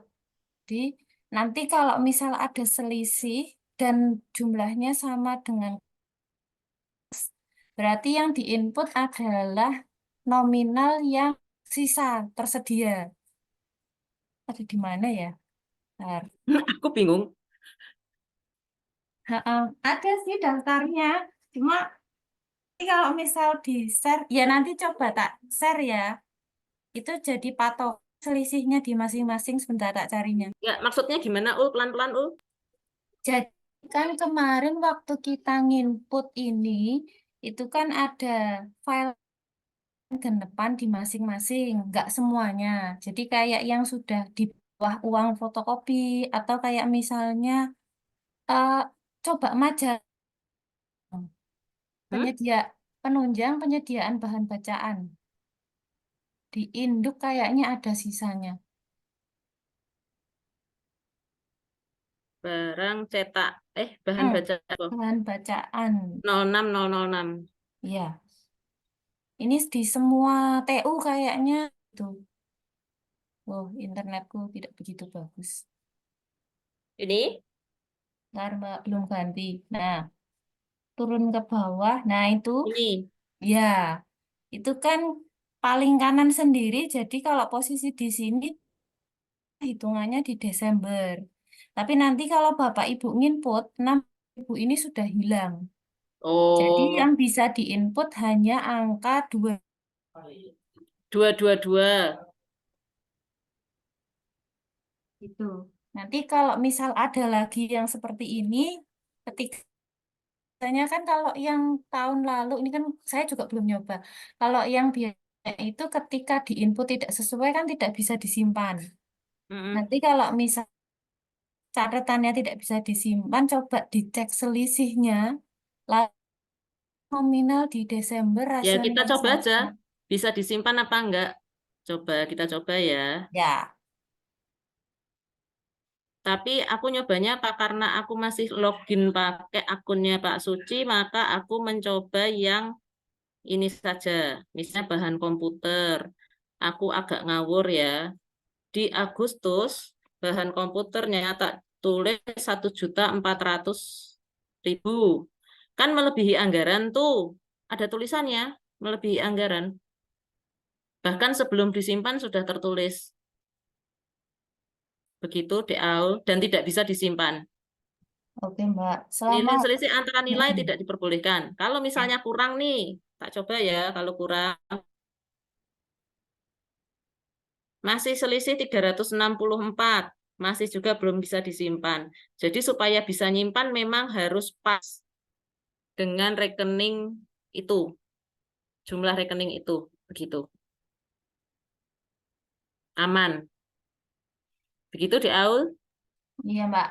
[SPEAKER 11] Jadi nanti kalau misal ada selisih dan jumlahnya sama dengan berarti yang diinput adalah nominal yang sisa tersedia. Ada di mana ya? Bentar.
[SPEAKER 1] Aku bingung.
[SPEAKER 11] Ada sih daftarnya. Cuma kalau misal di share, ya nanti coba tak share ya. Itu jadi patok selisihnya di masing-masing sebentar tak carinya.
[SPEAKER 1] Ya, maksudnya gimana, Ul? Pelan-pelan, Ul.
[SPEAKER 11] Jadi kan kemarin waktu kita nginput ini, itu kan ada file genepan di masing-masing, nggak semuanya. Jadi kayak yang sudah di bawah uang fotokopi, atau kayak misalnya, eh, coba majalah penyedia penunjang penyediaan bahan bacaan. Di induk kayaknya ada sisanya.
[SPEAKER 1] Barang cetak, bahan baca apa?
[SPEAKER 11] Bahan bacaan.
[SPEAKER 1] 06006.
[SPEAKER 11] Ya, ini di semua TU kayaknya itu. Oh, internetku tidak begitu bagus.
[SPEAKER 1] Ini?
[SPEAKER 11] Ntar Mbak belum ganti. Nah, turun ke bawah. Nah, itu
[SPEAKER 1] Ini.
[SPEAKER 11] ya, itu kan paling kanan sendiri. Jadi kalau posisi di sini hitungannya di Desember. Tapi nanti kalau Bapak Ibu nginput, 6.000 ini sudah hilang. Jadi
[SPEAKER 1] Oh,
[SPEAKER 11] yang bisa diinput hanya angka 2.
[SPEAKER 1] 222.
[SPEAKER 11] Gitu. Nanti kalau misal ada lagi yang seperti ini, biasanya kan kalau yang tahun lalu, ini kan saya juga belum nyoba. Kalau yang biasa itu ketika diinput tidak sesuai kan tidak bisa disimpan.
[SPEAKER 1] Mm-mm.
[SPEAKER 11] Nanti kalau misal catatannya tidak bisa disimpan, coba dicek selisihnya. Lalu nominal di Desember
[SPEAKER 1] Ya, kita
[SPEAKER 11] rasional
[SPEAKER 1] coba aja.
[SPEAKER 11] saja.
[SPEAKER 1] Bisa disimpan apa enggak? Coba, kita coba ya.
[SPEAKER 11] Ya,
[SPEAKER 1] Tapi aku nyobanya apa karena aku masih login pakai akunnya Pak Suci, maka aku mencoba yang ini saja. Misalnya bahan komputer. Aku agak ngawur ya. Di Agustus, bahan komputernya tak tulis 1.400.000. Kan melebihi anggaran tuh. Ada tulisannya, melebihi anggaran. Bahkan sebelum disimpan sudah tertulis. Begitu DAO dan tidak bisa disimpan.
[SPEAKER 11] oke Mbak. Selama
[SPEAKER 1] Nilai selisih antara nilai
[SPEAKER 11] Mm-mm.
[SPEAKER 1] tidak diperbolehkan. Kalau misalnya kurang nih, tak coba ya kalau kurang. Masih selisih 364. Masih juga belum bisa disimpan. Jadi supaya bisa nyimpan memang harus pas dengan rekening itu. Jumlah rekening itu. Begitu. Aman. Begitu di Aul.
[SPEAKER 11] Iya Mbak.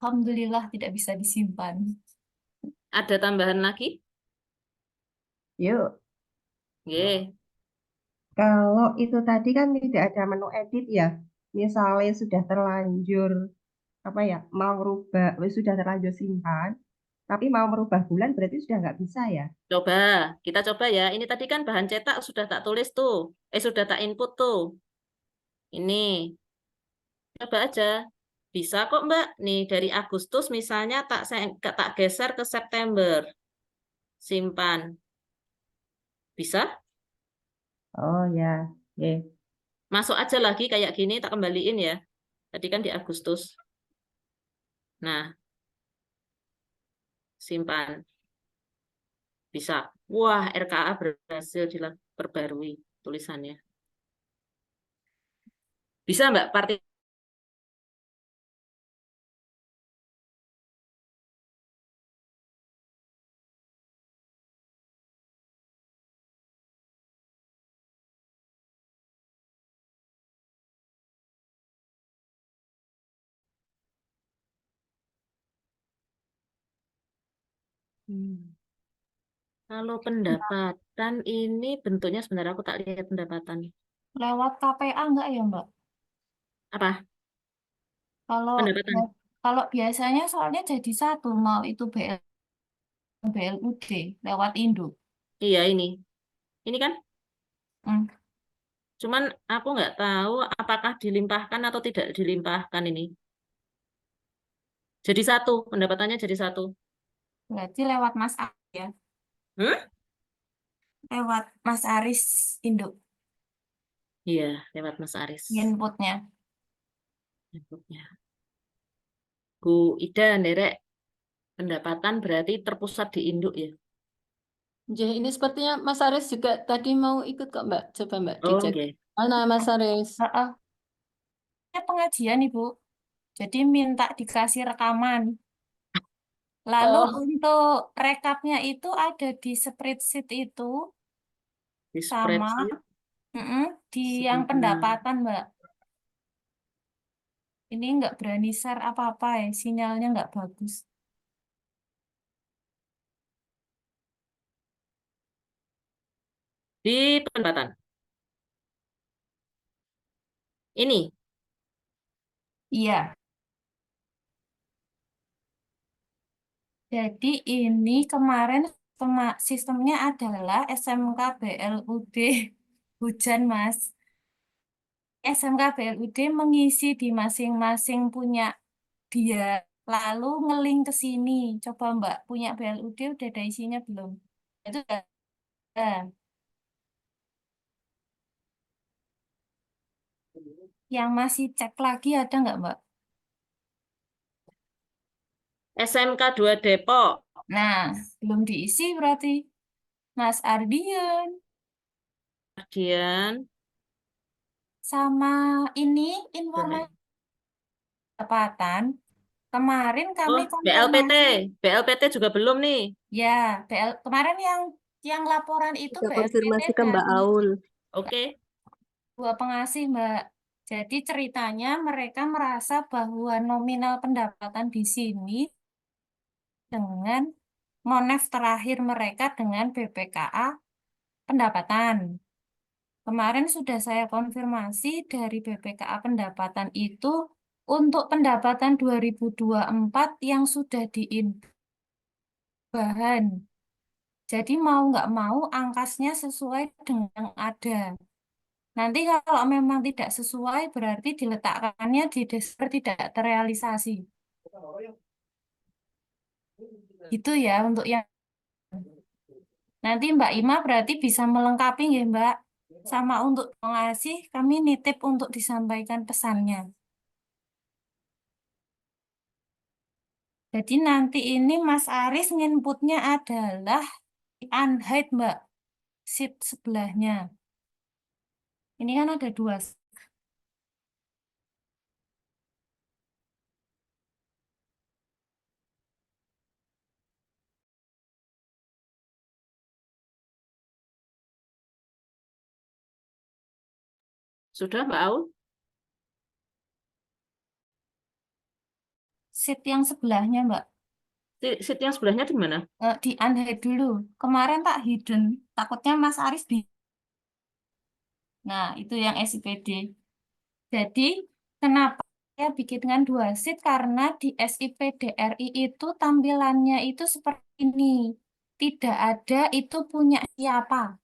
[SPEAKER 11] Alhamdulillah tidak bisa disimpan.
[SPEAKER 1] Ada tambahan lagi?
[SPEAKER 4] Yuk,
[SPEAKER 1] Ye.
[SPEAKER 4] kalau itu tadi kan tidak ada menu edit ya. Misalnya sudah terlanjur apa ya, mau rubah, sudah terlanjur simpan, tapi mau merubah bulan berarti sudah nggak bisa ya.
[SPEAKER 1] Coba. Kita coba ya. Ini tadi kan bahan cetak sudah tak tulis tuh. Sudah tak input tuh. Ini. Coba aja. Bisa kok Mbak. Nih dari Agustus misalnya tak geser ke September. Simpan. Bisa?
[SPEAKER 4] Oh ya, oke.
[SPEAKER 1] Masuk aja lagi kayak gini tak kembaliin ya. Tadi kan di Agustus. Nah, simpan. Bisa. Wah, RKA berhasil diperbarui tulisannya. Bisa Mbak partai. Kalau pendapatan ini bentuknya sebenarnya aku tak lihat pendapatan.
[SPEAKER 11] Lewat KPA enggak ya Mbak?
[SPEAKER 1] Apa?
[SPEAKER 11] Kalau
[SPEAKER 1] Pendapatan.
[SPEAKER 11] kalau biasanya soalnya jadi satu, mau itu BLUD lewat Induk.
[SPEAKER 1] Iya ini. Ini kan?
[SPEAKER 11] Hmm.
[SPEAKER 1] Cuman aku nggak tahu apakah dilimpahkan atau tidak dilimpahkan ini. Jadi satu, pendapatannya jadi satu.
[SPEAKER 11] Berarti lewat Mas Aris ya.
[SPEAKER 1] Hmm?
[SPEAKER 11] Lewat Mas Aris Induk
[SPEAKER 1] Iya, lewat Mas Aris.
[SPEAKER 11] inputnya.
[SPEAKER 1] Inputnya. Bu Ida, Derek, pendapatan berarti terpusat di induk ya?
[SPEAKER 12] Ya, ini sepertinya Mas Aris juga tadi mau ikut kok Mbak. Coba Mbak
[SPEAKER 1] Oh,
[SPEAKER 12] dicek.
[SPEAKER 1] oke.
[SPEAKER 12] Mana Mas Aris?
[SPEAKER 11] Heeh. Ini pengajian Ibu. Jadi minta dikasih rekaman. Lalu
[SPEAKER 1] Oh,
[SPEAKER 11] untuk rekapnya itu ada di spreadsheet itu
[SPEAKER 1] di
[SPEAKER 11] sama
[SPEAKER 1] spreadsheet.
[SPEAKER 11] di yang
[SPEAKER 1] Sebentar.
[SPEAKER 11] pendapatan Mbak. Ini nggak berani share apa-apa ya, sinyalnya nggak bagus.
[SPEAKER 1] Di pendapatan. Ini.
[SPEAKER 11] Iya. Jadi ini kemarin sistemnya adalah SMK BLUD hujan Mas. SMK BLUD mengisi di masing-masing punya dia. lalu ngeling ke sini. Coba Mbak punya BLUD udah ada isinya belum? Itu udah ada. Yang masih cek lagi ada nggak Mbak?
[SPEAKER 1] SMK 2 Depok.
[SPEAKER 11] Nah, belum diisi berarti. Mas Ardian
[SPEAKER 1] Kemudian
[SPEAKER 11] sama ini informasi pendapatan. Kemarin kami
[SPEAKER 1] BLPT.
[SPEAKER 11] konfirmasi.
[SPEAKER 1] BLPT juga belum nih.
[SPEAKER 11] Ya, kemarin yang laporan itu
[SPEAKER 8] Kita
[SPEAKER 11] BLPT
[SPEAKER 8] konfirmasi ke Mbak
[SPEAKER 11] dari
[SPEAKER 8] Aul.
[SPEAKER 1] Oke.
[SPEAKER 11] dua pengasih, Mbak. Jadi ceritanya mereka merasa bahwa nominal pendapatan di sini dengan monef terakhir mereka dengan BPKA pendapatan. Kemarin sudah saya konfirmasi dari BPKA pendapatan itu untuk pendapatan 2024 yang sudah bahan. Jadi mau nggak mau angkasnya sesuai dengan yang ada. Nanti kalau memang tidak sesuai berarti diletakkannya di Desember tidak terrealisasi. Itu ya untuk yang nanti Mbak Ima berarti bisa melengkapi ya Mbak. Sama untuk pengasih kami nitip untuk disampaikan pesannya. Jadi nanti ini Mas Aris nginputnya adalah unhide Mbak. Sheet sebelahnya. Ini kan ada dua.
[SPEAKER 1] Sudah Mbak Aul?
[SPEAKER 11] Sheet yang sebelahnya Mbak.
[SPEAKER 1] Sheet yang sebelahnya di mana?
[SPEAKER 11] Di unhide dulu. Kemarin tak hidden. Takutnya Mas Aris Nah, itu yang SIPD. Jadi, kenapa saya bikin dengan dua sheet? Karena di SIPDRI itu tampilannya itu seperti ini. Tidak ada itu punya siapa.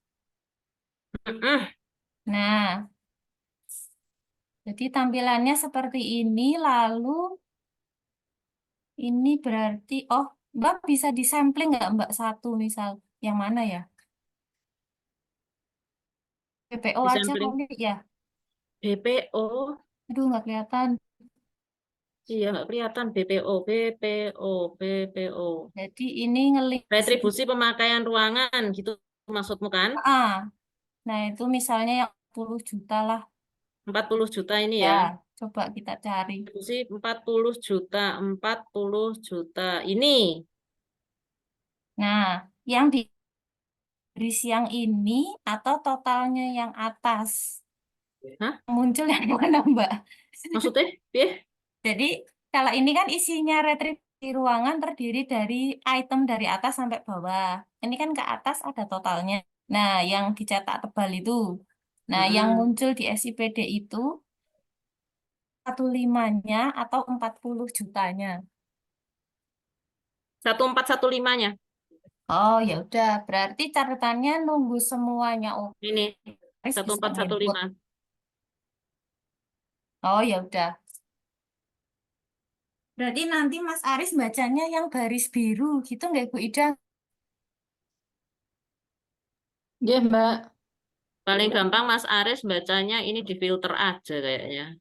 [SPEAKER 11] Nah, jadi tampilannya seperti ini. Lalu, ini berarti, oh, Mbak bisa disampling nggak Mbak satu misal? Yang mana ya? BPO aja
[SPEAKER 1] Disampling.
[SPEAKER 11] kali ya?
[SPEAKER 1] BPO.
[SPEAKER 11] Aduh, nggak kelihatan.
[SPEAKER 1] Iya, nggak kelihatan. BPO.
[SPEAKER 11] Jadi ini ngelik di sini.
[SPEAKER 1] Retribusi pemakaian ruangan, gitu maksudmu kan?
[SPEAKER 11] Nah, itu misalnya yang 10 juta lah.
[SPEAKER 1] 40 juta ini
[SPEAKER 11] Ya,
[SPEAKER 1] ya.
[SPEAKER 11] coba kita cari.
[SPEAKER 1] Retribusi 40 juta. 40 juta. Ini.
[SPEAKER 11] Nah, yang di siang ini atau totalnya yang atas?
[SPEAKER 1] Hah?
[SPEAKER 11] Muncul yang mana, Mbak?
[SPEAKER 1] Maksudnya? Piye?
[SPEAKER 11] Jadi, kalau ini kan isinya retribusi ruangan terdiri dari item dari atas sampai bawah. Ini kan ke atas ada totalnya. Nah, yang dicetak tebal itu. Nah, yang muncul di SIPD itu 15-nya atau 40 jutanya.
[SPEAKER 1] 1415-nya.
[SPEAKER 11] Oh, ya udah. Berarti catatannya nunggu semuanya. Oh,
[SPEAKER 1] Ini.
[SPEAKER 11] bisa
[SPEAKER 1] 1415.
[SPEAKER 11] input. Oh, ya udah. Berarti nanti Mas Aris bacanya yang garis biru gitu nggak Bu Ida?
[SPEAKER 12] Iya, Mbak.
[SPEAKER 1] Paling gampang Mas Aris bacanya ini di filter aja kayaknya.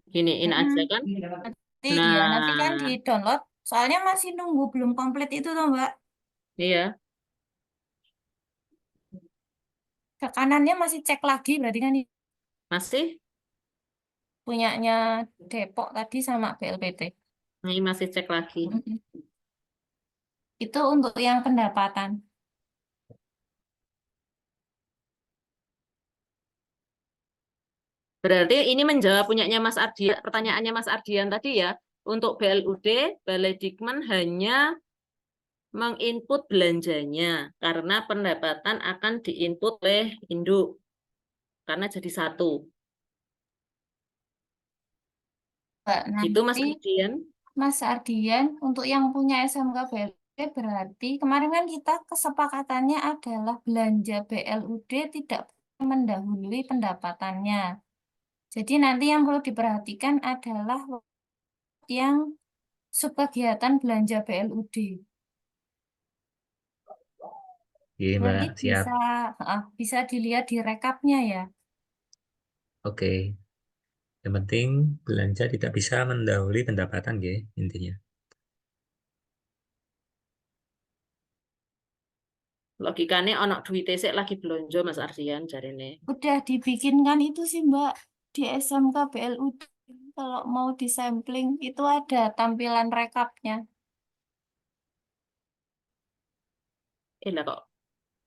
[SPEAKER 1] Giniin aja kan?
[SPEAKER 11] Nanti
[SPEAKER 1] Nah,
[SPEAKER 11] ya, nanti kan di download. Soalnya masih nunggu belum komplit itu tuh Mbak.
[SPEAKER 1] iya.
[SPEAKER 11] Ke kanannya masih cek lagi berarti kan
[SPEAKER 1] Masih?
[SPEAKER 11] punyanya Depok tadi sama BLPT.
[SPEAKER 1] Ini masih cek lagi.
[SPEAKER 11] Itu untuk yang pendapatan.
[SPEAKER 1] Berarti ini menjawab punyanya Mas Ardian, pertanyaannya Mas Ardian tadi ya. Untuk BLUD, Balai Dikmen hanya menginput belanjanya karena pendapatan akan diinput oleh induk karena jadi satu.
[SPEAKER 11] Mbak,
[SPEAKER 1] Gitu Mas
[SPEAKER 11] nanti
[SPEAKER 1] Ardian.
[SPEAKER 11] Mas Ardian untuk yang punya SMK BLUD berarti kemarin kan kita kesepakatannya adalah belanja BLUD tidak mendahului pendapatannya. Jadi nanti yang perlu diperhatikan adalah yang subkegiatan belanja BLUD.
[SPEAKER 9] Iya,
[SPEAKER 11] Nanti
[SPEAKER 9] Mbak, siap.
[SPEAKER 11] bisa dilihat di rekapnya ya.
[SPEAKER 9] Oke. Yang penting belanja tidak bisa mendahului pendapatan, ya, intinya.
[SPEAKER 1] Logikane ono duit sik lagi belanja Mas Ardian jarine.
[SPEAKER 11] Udah dibikinkan itu sih Mbak di SMK BLUD. Kalau mau disampling itu ada tampilan rekapnya.
[SPEAKER 1] Lah kok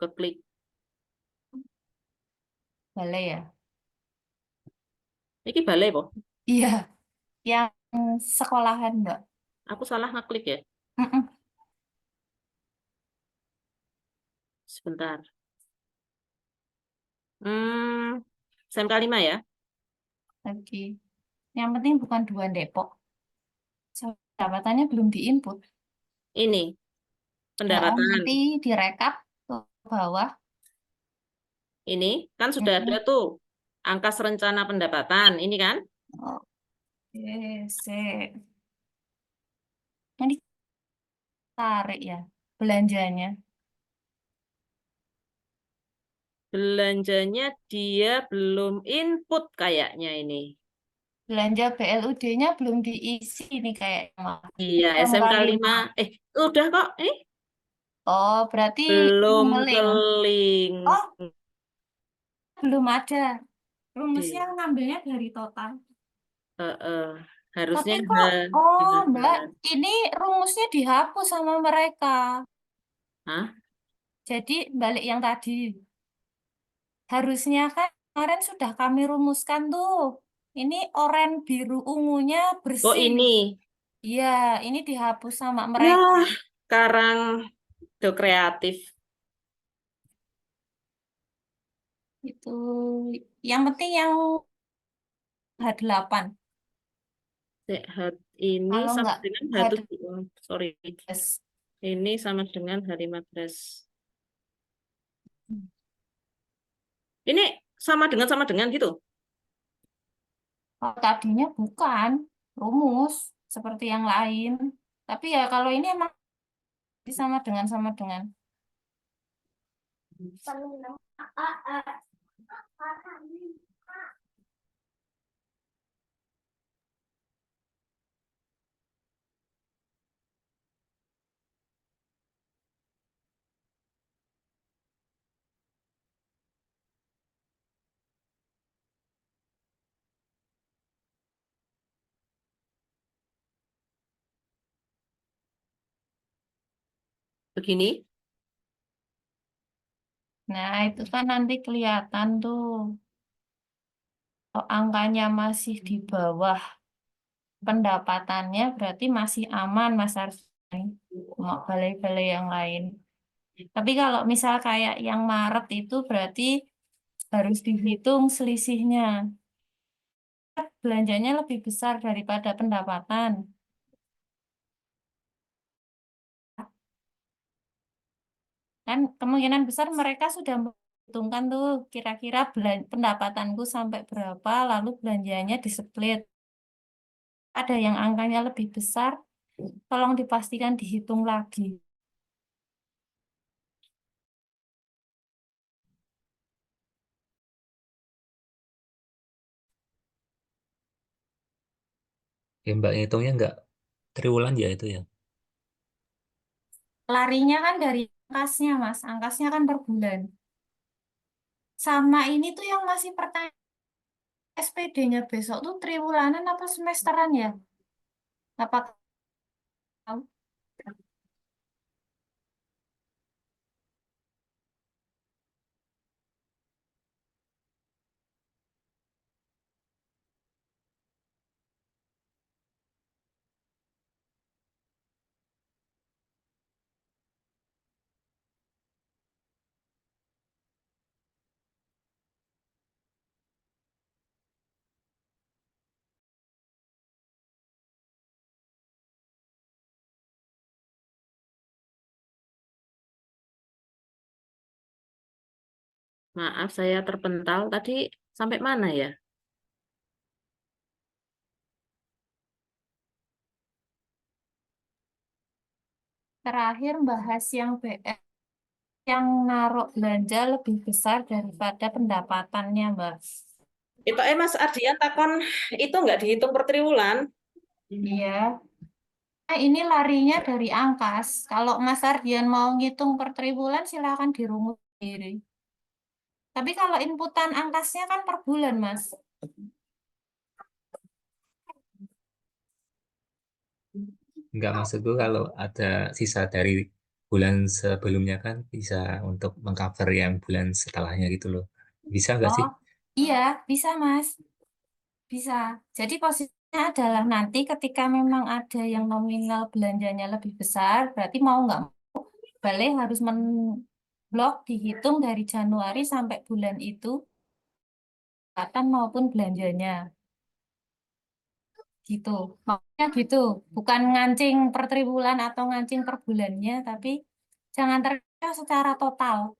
[SPEAKER 1] keklik.
[SPEAKER 11] Boleh ya?
[SPEAKER 1] Iki balai po?
[SPEAKER 11] Iya, yang sekolahan Mbak.
[SPEAKER 1] Aku salah ngeklik ya.
[SPEAKER 11] Mm-mm.
[SPEAKER 1] Sebentar. SMK 5 ya.
[SPEAKER 11] Oke. Yang penting bukan 2 Depok. Pendapatannya belum diinput.
[SPEAKER 1] Ini pendapatan.
[SPEAKER 11] Nanti direkap ke bawah.
[SPEAKER 1] Ini kan sudah ada tuh angka rencana pendapatan. Ini kan?
[SPEAKER 11] Oke, sip. Nanti tarik ya belanjanya.
[SPEAKER 1] Belanjanya dia belum input kayaknya ini.
[SPEAKER 11] Belanja BLUD-nya belum diisi nih kayaknya.
[SPEAKER 1] Iya, SMK 5. Udah kok.
[SPEAKER 11] Oh, berarti
[SPEAKER 1] Belum
[SPEAKER 11] ngeling.
[SPEAKER 1] keling.
[SPEAKER 11] Oh, belum ada. Rumusnya
[SPEAKER 1] Iya.
[SPEAKER 11] ngambilnya dari total.
[SPEAKER 1] Harusnya
[SPEAKER 11] Tapi kok, Mbak, ini rumusnya dihapus sama mereka.
[SPEAKER 1] Hah?
[SPEAKER 11] Jadi balik yang tadi. Harusnya kan kemarin sudah kami rumuskan tuh. Ini oranye, biru, ungunya
[SPEAKER 1] Oh,
[SPEAKER 11] bersih.
[SPEAKER 1] ini.
[SPEAKER 11] Iya, ini dihapus sama
[SPEAKER 1] Ya,
[SPEAKER 11] mereka.
[SPEAKER 1] sekarang tuh kreatif.
[SPEAKER 11] Itu yang penting yang H8.
[SPEAKER 1] Sehat ini
[SPEAKER 11] Kalau
[SPEAKER 1] sama
[SPEAKER 11] enggak
[SPEAKER 1] dengan
[SPEAKER 11] H12.
[SPEAKER 1] sorry. Ini sama dengan H15. Ini sama dengan gitu.
[SPEAKER 11] Kalau tadinya bukan rumus seperti yang lain. Tapi ya kalau ini emang sama dengan.
[SPEAKER 1] Begini.
[SPEAKER 11] Nah, itu kan nanti kelihatan tuh. Kalau angkanya masih di bawah pendapatannya berarti masih aman, Mas Arsani. Mau balai-balai yang lain. Tapi kalau misal kayak yang Maret itu berarti harus dihitung selisihnya. Belanjanya lebih besar daripada pendapatan. Kan kemungkinan besar mereka sudah menghitungkan tuh kira-kira pendapatanku sampai berapa, lalu belanjanya di-split. Ada yang angkanya lebih besar, tolong dipastikan dihitung lagi.
[SPEAKER 9] Ya, Mbak, hitungnya nggak triwulan ya itu ya.
[SPEAKER 11] Larinya kan dari angkasnya, Mas. Angkasnya kan per bulan. Sama ini tuh yang masih pertanyaan SPD-nya besok tuh triwulanan apa semesteran ya? Apa tahu?
[SPEAKER 1] Maaf, saya terpental. Tadi sampai mana ya?
[SPEAKER 11] terakhir bahas yang BR yang naruh belanja lebih besar daripada pendapatannya, Mbak.
[SPEAKER 1] Itu Mas Ardian takon itu nggak dihitung per triwulan.
[SPEAKER 11] Iya. Nah, ini larinya dari angkas. Kalau Mas Ardian mau ngitung per triwulan, silakan dirungut sendiri. Tapi kalau inputan angkasnya kan per bulan, Mas.
[SPEAKER 9] Enggak, maksudku kalau ada sisa dari bulan sebelumnya kan bisa untuk mengcover yang bulan setelahnya gitu loh. Bisa nggak sih?
[SPEAKER 11] Oh, iya, bisa, Mas. Bisa. Jadi posisinya adalah nanti ketika memang ada yang nominal belanjanya lebih besar, berarti mau nggak mau, Balai harus blok dihitung dari Januari sampai bulan itu, pendapatan maupun belanjanya. Gitu. Makanya gitu. Bukan ngancing per triwulan atau ngancing per bulannya, tapi jangan terkecoh secara total.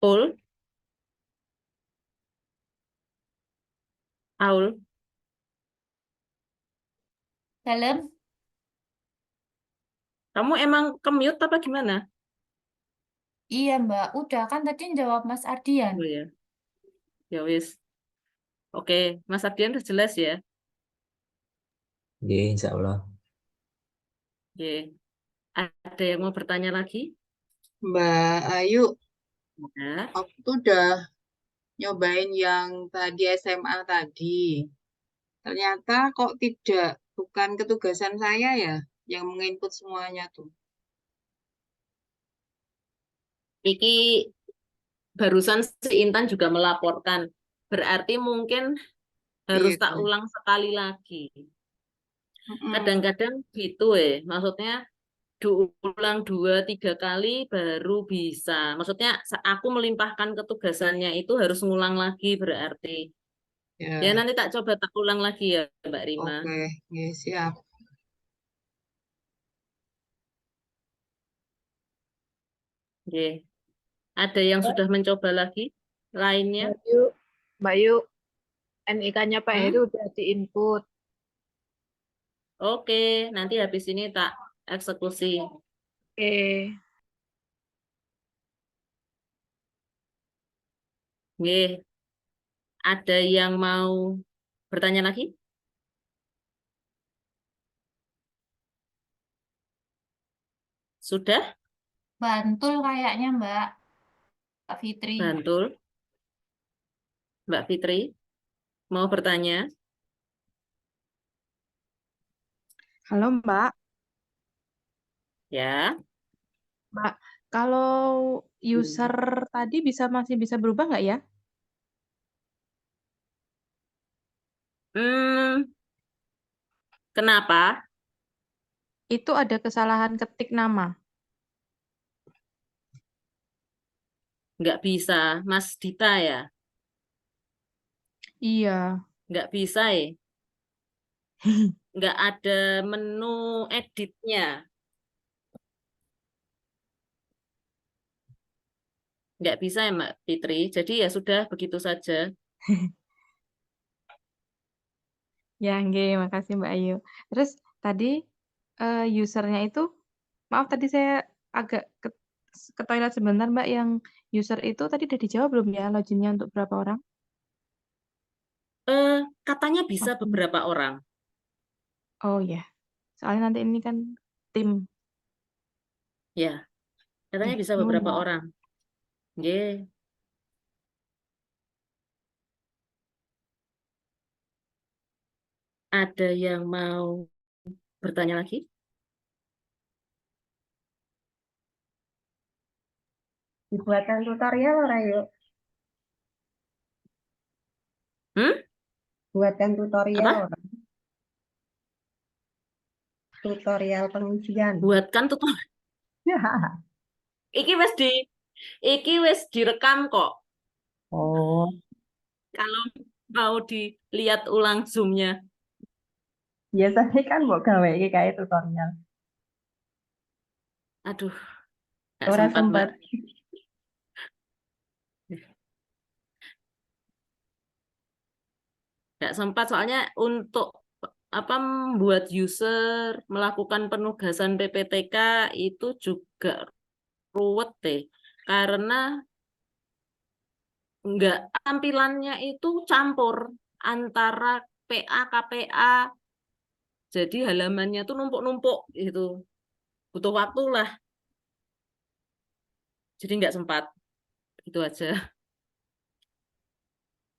[SPEAKER 1] Aul, Aul,
[SPEAKER 11] Dalam,
[SPEAKER 1] kamu emang ke-mute apa gimana?
[SPEAKER 11] iya Mbak, udah kan tadi jawab Mas Ardian.
[SPEAKER 1] Oh ya, ya wis. Oke, Mas Ardian udah jelas ya.
[SPEAKER 9] Iya, insya Allah.
[SPEAKER 1] Oke. Ada yang mau bertanya lagi?
[SPEAKER 7] Mbak Ayu,
[SPEAKER 1] Ya.
[SPEAKER 7] aku tuh udah nyobain yang tadi SMA tadi. Ternyata kok bukan ketugasan saya ya yang menginput semuanya tuh.
[SPEAKER 1] Iki barusan si Intan juga melaporkan. Berarti mungkin harus
[SPEAKER 7] Iya
[SPEAKER 1] tak
[SPEAKER 7] kan?
[SPEAKER 1] ulang sekali lagi.
[SPEAKER 7] Mm-mm.
[SPEAKER 1] Kadang-kadang gitu maksudnya diulang 2-3 kali baru bisa. Maksudnya aku melimpahkan ketugasannya itu harus ngulang lagi berarti. Ya
[SPEAKER 7] Ya,
[SPEAKER 1] nanti tak coba tak ulang lagi ya Mbak Rima.
[SPEAKER 7] oke. Ya, siap.
[SPEAKER 1] Oke. Ada yang sudah mencoba lagi lainnya?
[SPEAKER 3] Mbak Yu, NIK-nya Pak Heru udah diinput.
[SPEAKER 1] Oke, nanti habis ini tak eksekusi.
[SPEAKER 3] Oke.
[SPEAKER 1] Oke. Ada yang mau bertanya lagi? Sudah?
[SPEAKER 11] Bantul kayaknya Mbak Fitri.
[SPEAKER 1] Bantul. Mbak Fitri, mau bertanya?
[SPEAKER 13] Halo Mbak,
[SPEAKER 1] Ya.
[SPEAKER 13] Mbak, kalau user tadi masih bisa berubah nggak ya?
[SPEAKER 1] Kenapa?
[SPEAKER 13] Itu ada kesalahan ketik nama.
[SPEAKER 1] Nggak bisa, Mas Dita ya?
[SPEAKER 13] Iya.
[SPEAKER 1] Nggak bisa ya? Nggak ada menu editnya. Nggak bisa ya Mbak Fitri. Jadi ya sudah begitu saja.
[SPEAKER 13] Ya, nggih, makasih Mbak Ayu. Terus tadi usernya itu, maaf tadi saya agak ke toilet sebentar Mbak, yang user itu tadi udah dijawab belum ya loginnya untuk berapa orang?
[SPEAKER 1] Katanya bisa
[SPEAKER 13] Oke.
[SPEAKER 1] beberapa orang.
[SPEAKER 13] Oh ya, soalnya nanti ini kan tim.
[SPEAKER 1] Ya, katanya bisa
[SPEAKER 13] Nuhun,
[SPEAKER 1] beberapa
[SPEAKER 13] Mbak.
[SPEAKER 1] orang. Nggih. Ada yang mau bertanya lagi?
[SPEAKER 4] Dibuatkan tutorial ora yuk? Buatkan tutorial
[SPEAKER 1] Apa?
[SPEAKER 4] ora? Tutorial pengujian.
[SPEAKER 1] Buatkan tutorial. Iki wis direkam kok.
[SPEAKER 4] Oh,
[SPEAKER 1] Kalau mau dilihat ulang Zoom-nya.
[SPEAKER 4] biasanya kan mau gawe iki kayak tutorial.
[SPEAKER 1] Aduh, nggak
[SPEAKER 4] Ora
[SPEAKER 1] sempat, Mbak.
[SPEAKER 4] sempet.
[SPEAKER 1] Nggak sempat soalnya untuk apa membuat user melakukan penugasan PPTK itu juga ruwet deh. Karena nggak tampilannya itu campur antara PA KPA. Jadi halamannya tuh numpuk-numpuk gitu. Butuh waktu lah. Jadi nggak sempat. Itu aja.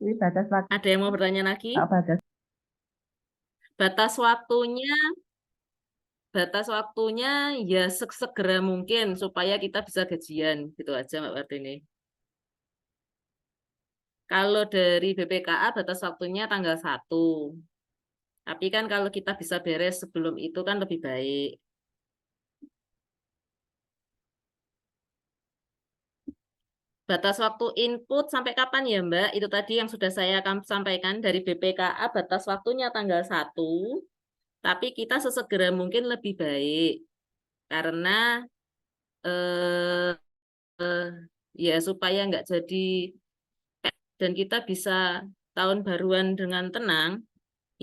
[SPEAKER 4] Ini batas waktu
[SPEAKER 1] Ada yang mau bertanya lagi?
[SPEAKER 4] batas.
[SPEAKER 1] Batas waktunya ya segera mungkin supaya kita bisa gajian gitu aja Mbak Martini. Kalau dari BPKA batas waktunya tanggal 1. Tapi kan kalau kita bisa beres sebelum itu kan lebih baik. Batas waktu input sampai kapan ya Mbak? Itu tadi yang sudah saya sampaikan dari BPKA batas waktunya tanggal 1. Tapi kita sesegera mungkin lebih baik. Karena eh, ya supaya nggak jadi dan kita bisa tahun baruan dengan tenang.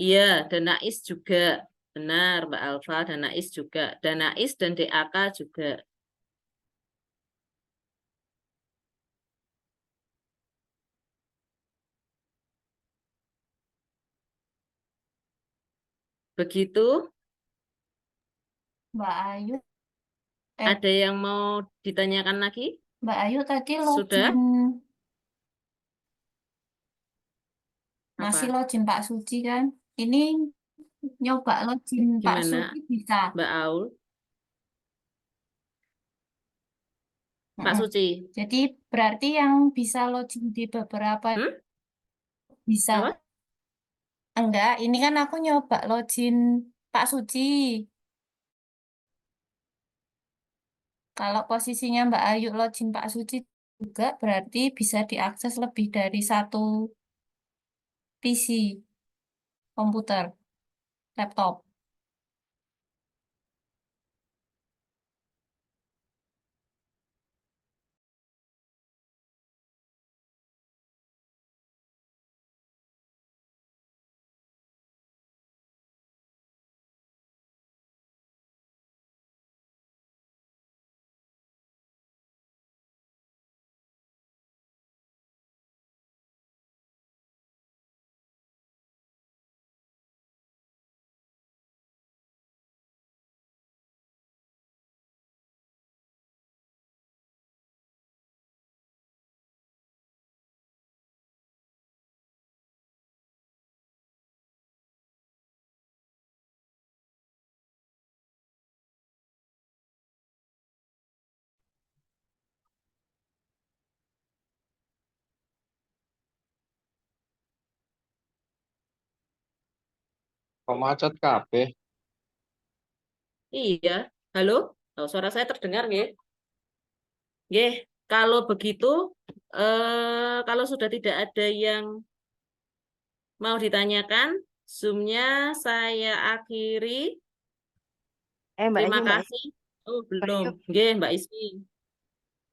[SPEAKER 1] Iya, Danais juga. Benar, Mbak Alfa, Danais juga. Danais dan DAK juga. Begitu,
[SPEAKER 11] Mbak Ayu,
[SPEAKER 1] ada yang mau ditanyakan lagi?
[SPEAKER 11] Mbak Ayu tadi
[SPEAKER 1] Sudah?
[SPEAKER 11] login, masih
[SPEAKER 1] Apa?
[SPEAKER 11] login Pak Suci kan? Ini nyoba login Pak
[SPEAKER 1] Gimana,
[SPEAKER 11] Suci bisa.
[SPEAKER 1] Mbak Aul? Pak
[SPEAKER 11] Mm-mm.
[SPEAKER 1] Suci?
[SPEAKER 11] Jadi berarti yang bisa login di beberapa bisa.
[SPEAKER 1] Apa?
[SPEAKER 11] Enggak, ini kan aku nyoba login Pak Suci. Kalau posisinya Mbak Ayu login Pak Suci juga berarti bisa diakses lebih dari satu PC, komputer, laptop.
[SPEAKER 6] Kok macet kabeh?
[SPEAKER 1] Iya. Halo? Oh, suara saya terdengar nggih? Nggih. Kalau begitu, kalau sudah tidak ada yang mau ditanyakan, Zoom-nya saya akhiri.
[SPEAKER 14] Mbak
[SPEAKER 1] Terima
[SPEAKER 14] Ayu, Mbak Ayu,
[SPEAKER 1] kasih. Oh,
[SPEAKER 14] Mbak
[SPEAKER 1] belum.
[SPEAKER 14] Ayu.
[SPEAKER 1] Nggih, Mbak Ismi.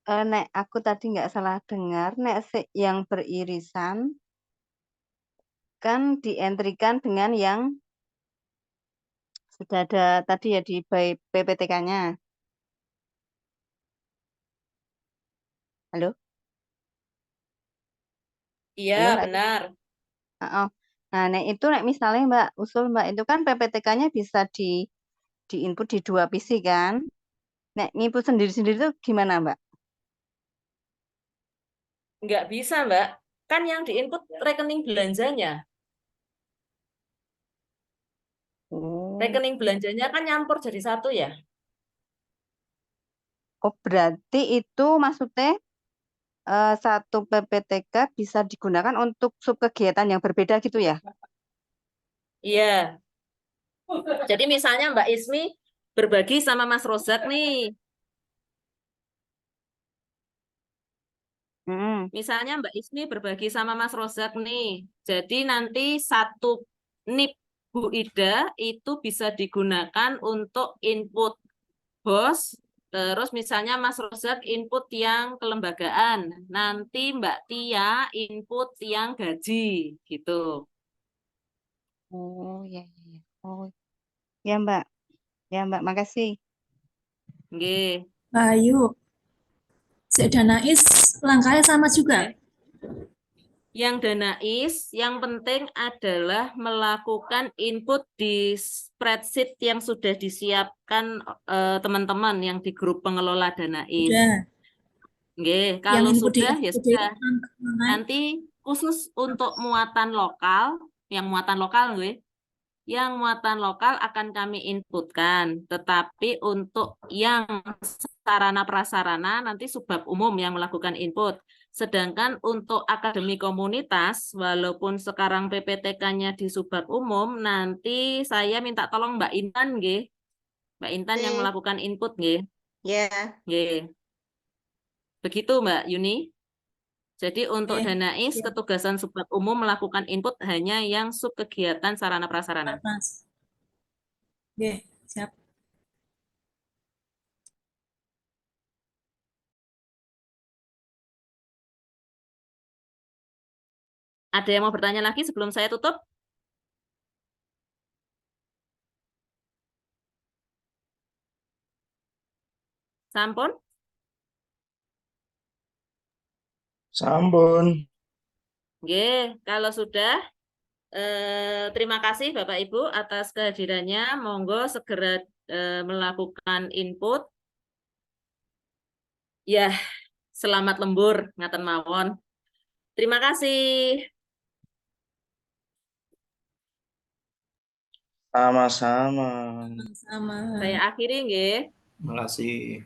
[SPEAKER 14] Nek aku tadi nggak salah dengar, nek yang beririsan kan dientrikan dengan yang sudah ada tadi ya di PPTK-nya. Halo?
[SPEAKER 1] Iya,
[SPEAKER 14] Halo Mbak?
[SPEAKER 1] benar.
[SPEAKER 14] Heeh. Nah, nek itu nek misalnya Mbak usul Mbak itu kan PPTK-nya bisa di input di 2 PC kan? Nek input sendiri-sendiri itu gimana Mbak?
[SPEAKER 1] Nggak bisa, Mbak. Kan yang diinput rekening belanjanya.
[SPEAKER 14] Oh.
[SPEAKER 1] Rekening belanjanya kan nyampur jadi satu ya.
[SPEAKER 14] Oh, berarti itu maksudnya satu PPTK bisa digunakan untuk sub kegiatan yang berbeda gitu ya?
[SPEAKER 1] Iya. Jadi misalnya Mbak Ismi berbagi sama Mas Rozak nih.
[SPEAKER 14] Mm.
[SPEAKER 1] Misalnya Mbak Ismi berbagi sama Mas Rozak nih. Jadi nanti satu NIP Bu Ida itu bisa digunakan untuk input bos. Terus misalnya Mas Rozak input yang kelembagaan. Nanti Mbak Tia input yang gaji gitu.
[SPEAKER 14] Oh ya ya ya. Oh ya Mbak. Ya Mbak, makasih.
[SPEAKER 1] Nggih.
[SPEAKER 15] Mbak Ayu, Danais langkahnya sama juga.
[SPEAKER 1] Yang Danais, yang penting adalah melakukan input di spreadsheet yang sudah disiapkan teman-teman yang di grup pengelola Danais.
[SPEAKER 15] Sudah.
[SPEAKER 1] Nggih,
[SPEAKER 15] Yang
[SPEAKER 1] kalau
[SPEAKER 15] input di
[SPEAKER 1] sudah ya
[SPEAKER 15] FPD
[SPEAKER 1] sudah.
[SPEAKER 15] mana?
[SPEAKER 1] Nanti khusus untuk muatan lokal, yang muatan lokal gue, yang muatan lokal akan kami inputkan, tetapi untuk yang sarana prasarana nanti subbab umum yang melakukan input. Sedangkan untuk akademi komunitas, walaupun sekarang PPTK-nya di subbab umum, nanti saya minta tolong Mbak Intan, nggih. Mbak Intan yang
[SPEAKER 14] Oke.
[SPEAKER 1] melakukan input, nggih.
[SPEAKER 14] Ya.
[SPEAKER 1] Nggih. Begitu Mbak Yuni. Jadi untuk
[SPEAKER 15] Oke,
[SPEAKER 1] Danais,
[SPEAKER 15] siap.
[SPEAKER 1] ketugasan subbab umum melakukan input hanya yang sub kegiatan sarana prasarana.
[SPEAKER 15] Mas. Oke, siap.
[SPEAKER 1] Ada yang mau bertanya lagi sebelum saya tutup? Sampun?
[SPEAKER 6] Sampun.
[SPEAKER 1] Oke, kalau sudah, terima kasih Bapak Ibu atas kehadirannya. Monggo segera melakukan input. Ya, selamat lembur, ngaten mawon. Terima kasih.
[SPEAKER 6] Sama-sama.
[SPEAKER 15] Sama.
[SPEAKER 1] Saya akhiri nggih.
[SPEAKER 6] Makasih.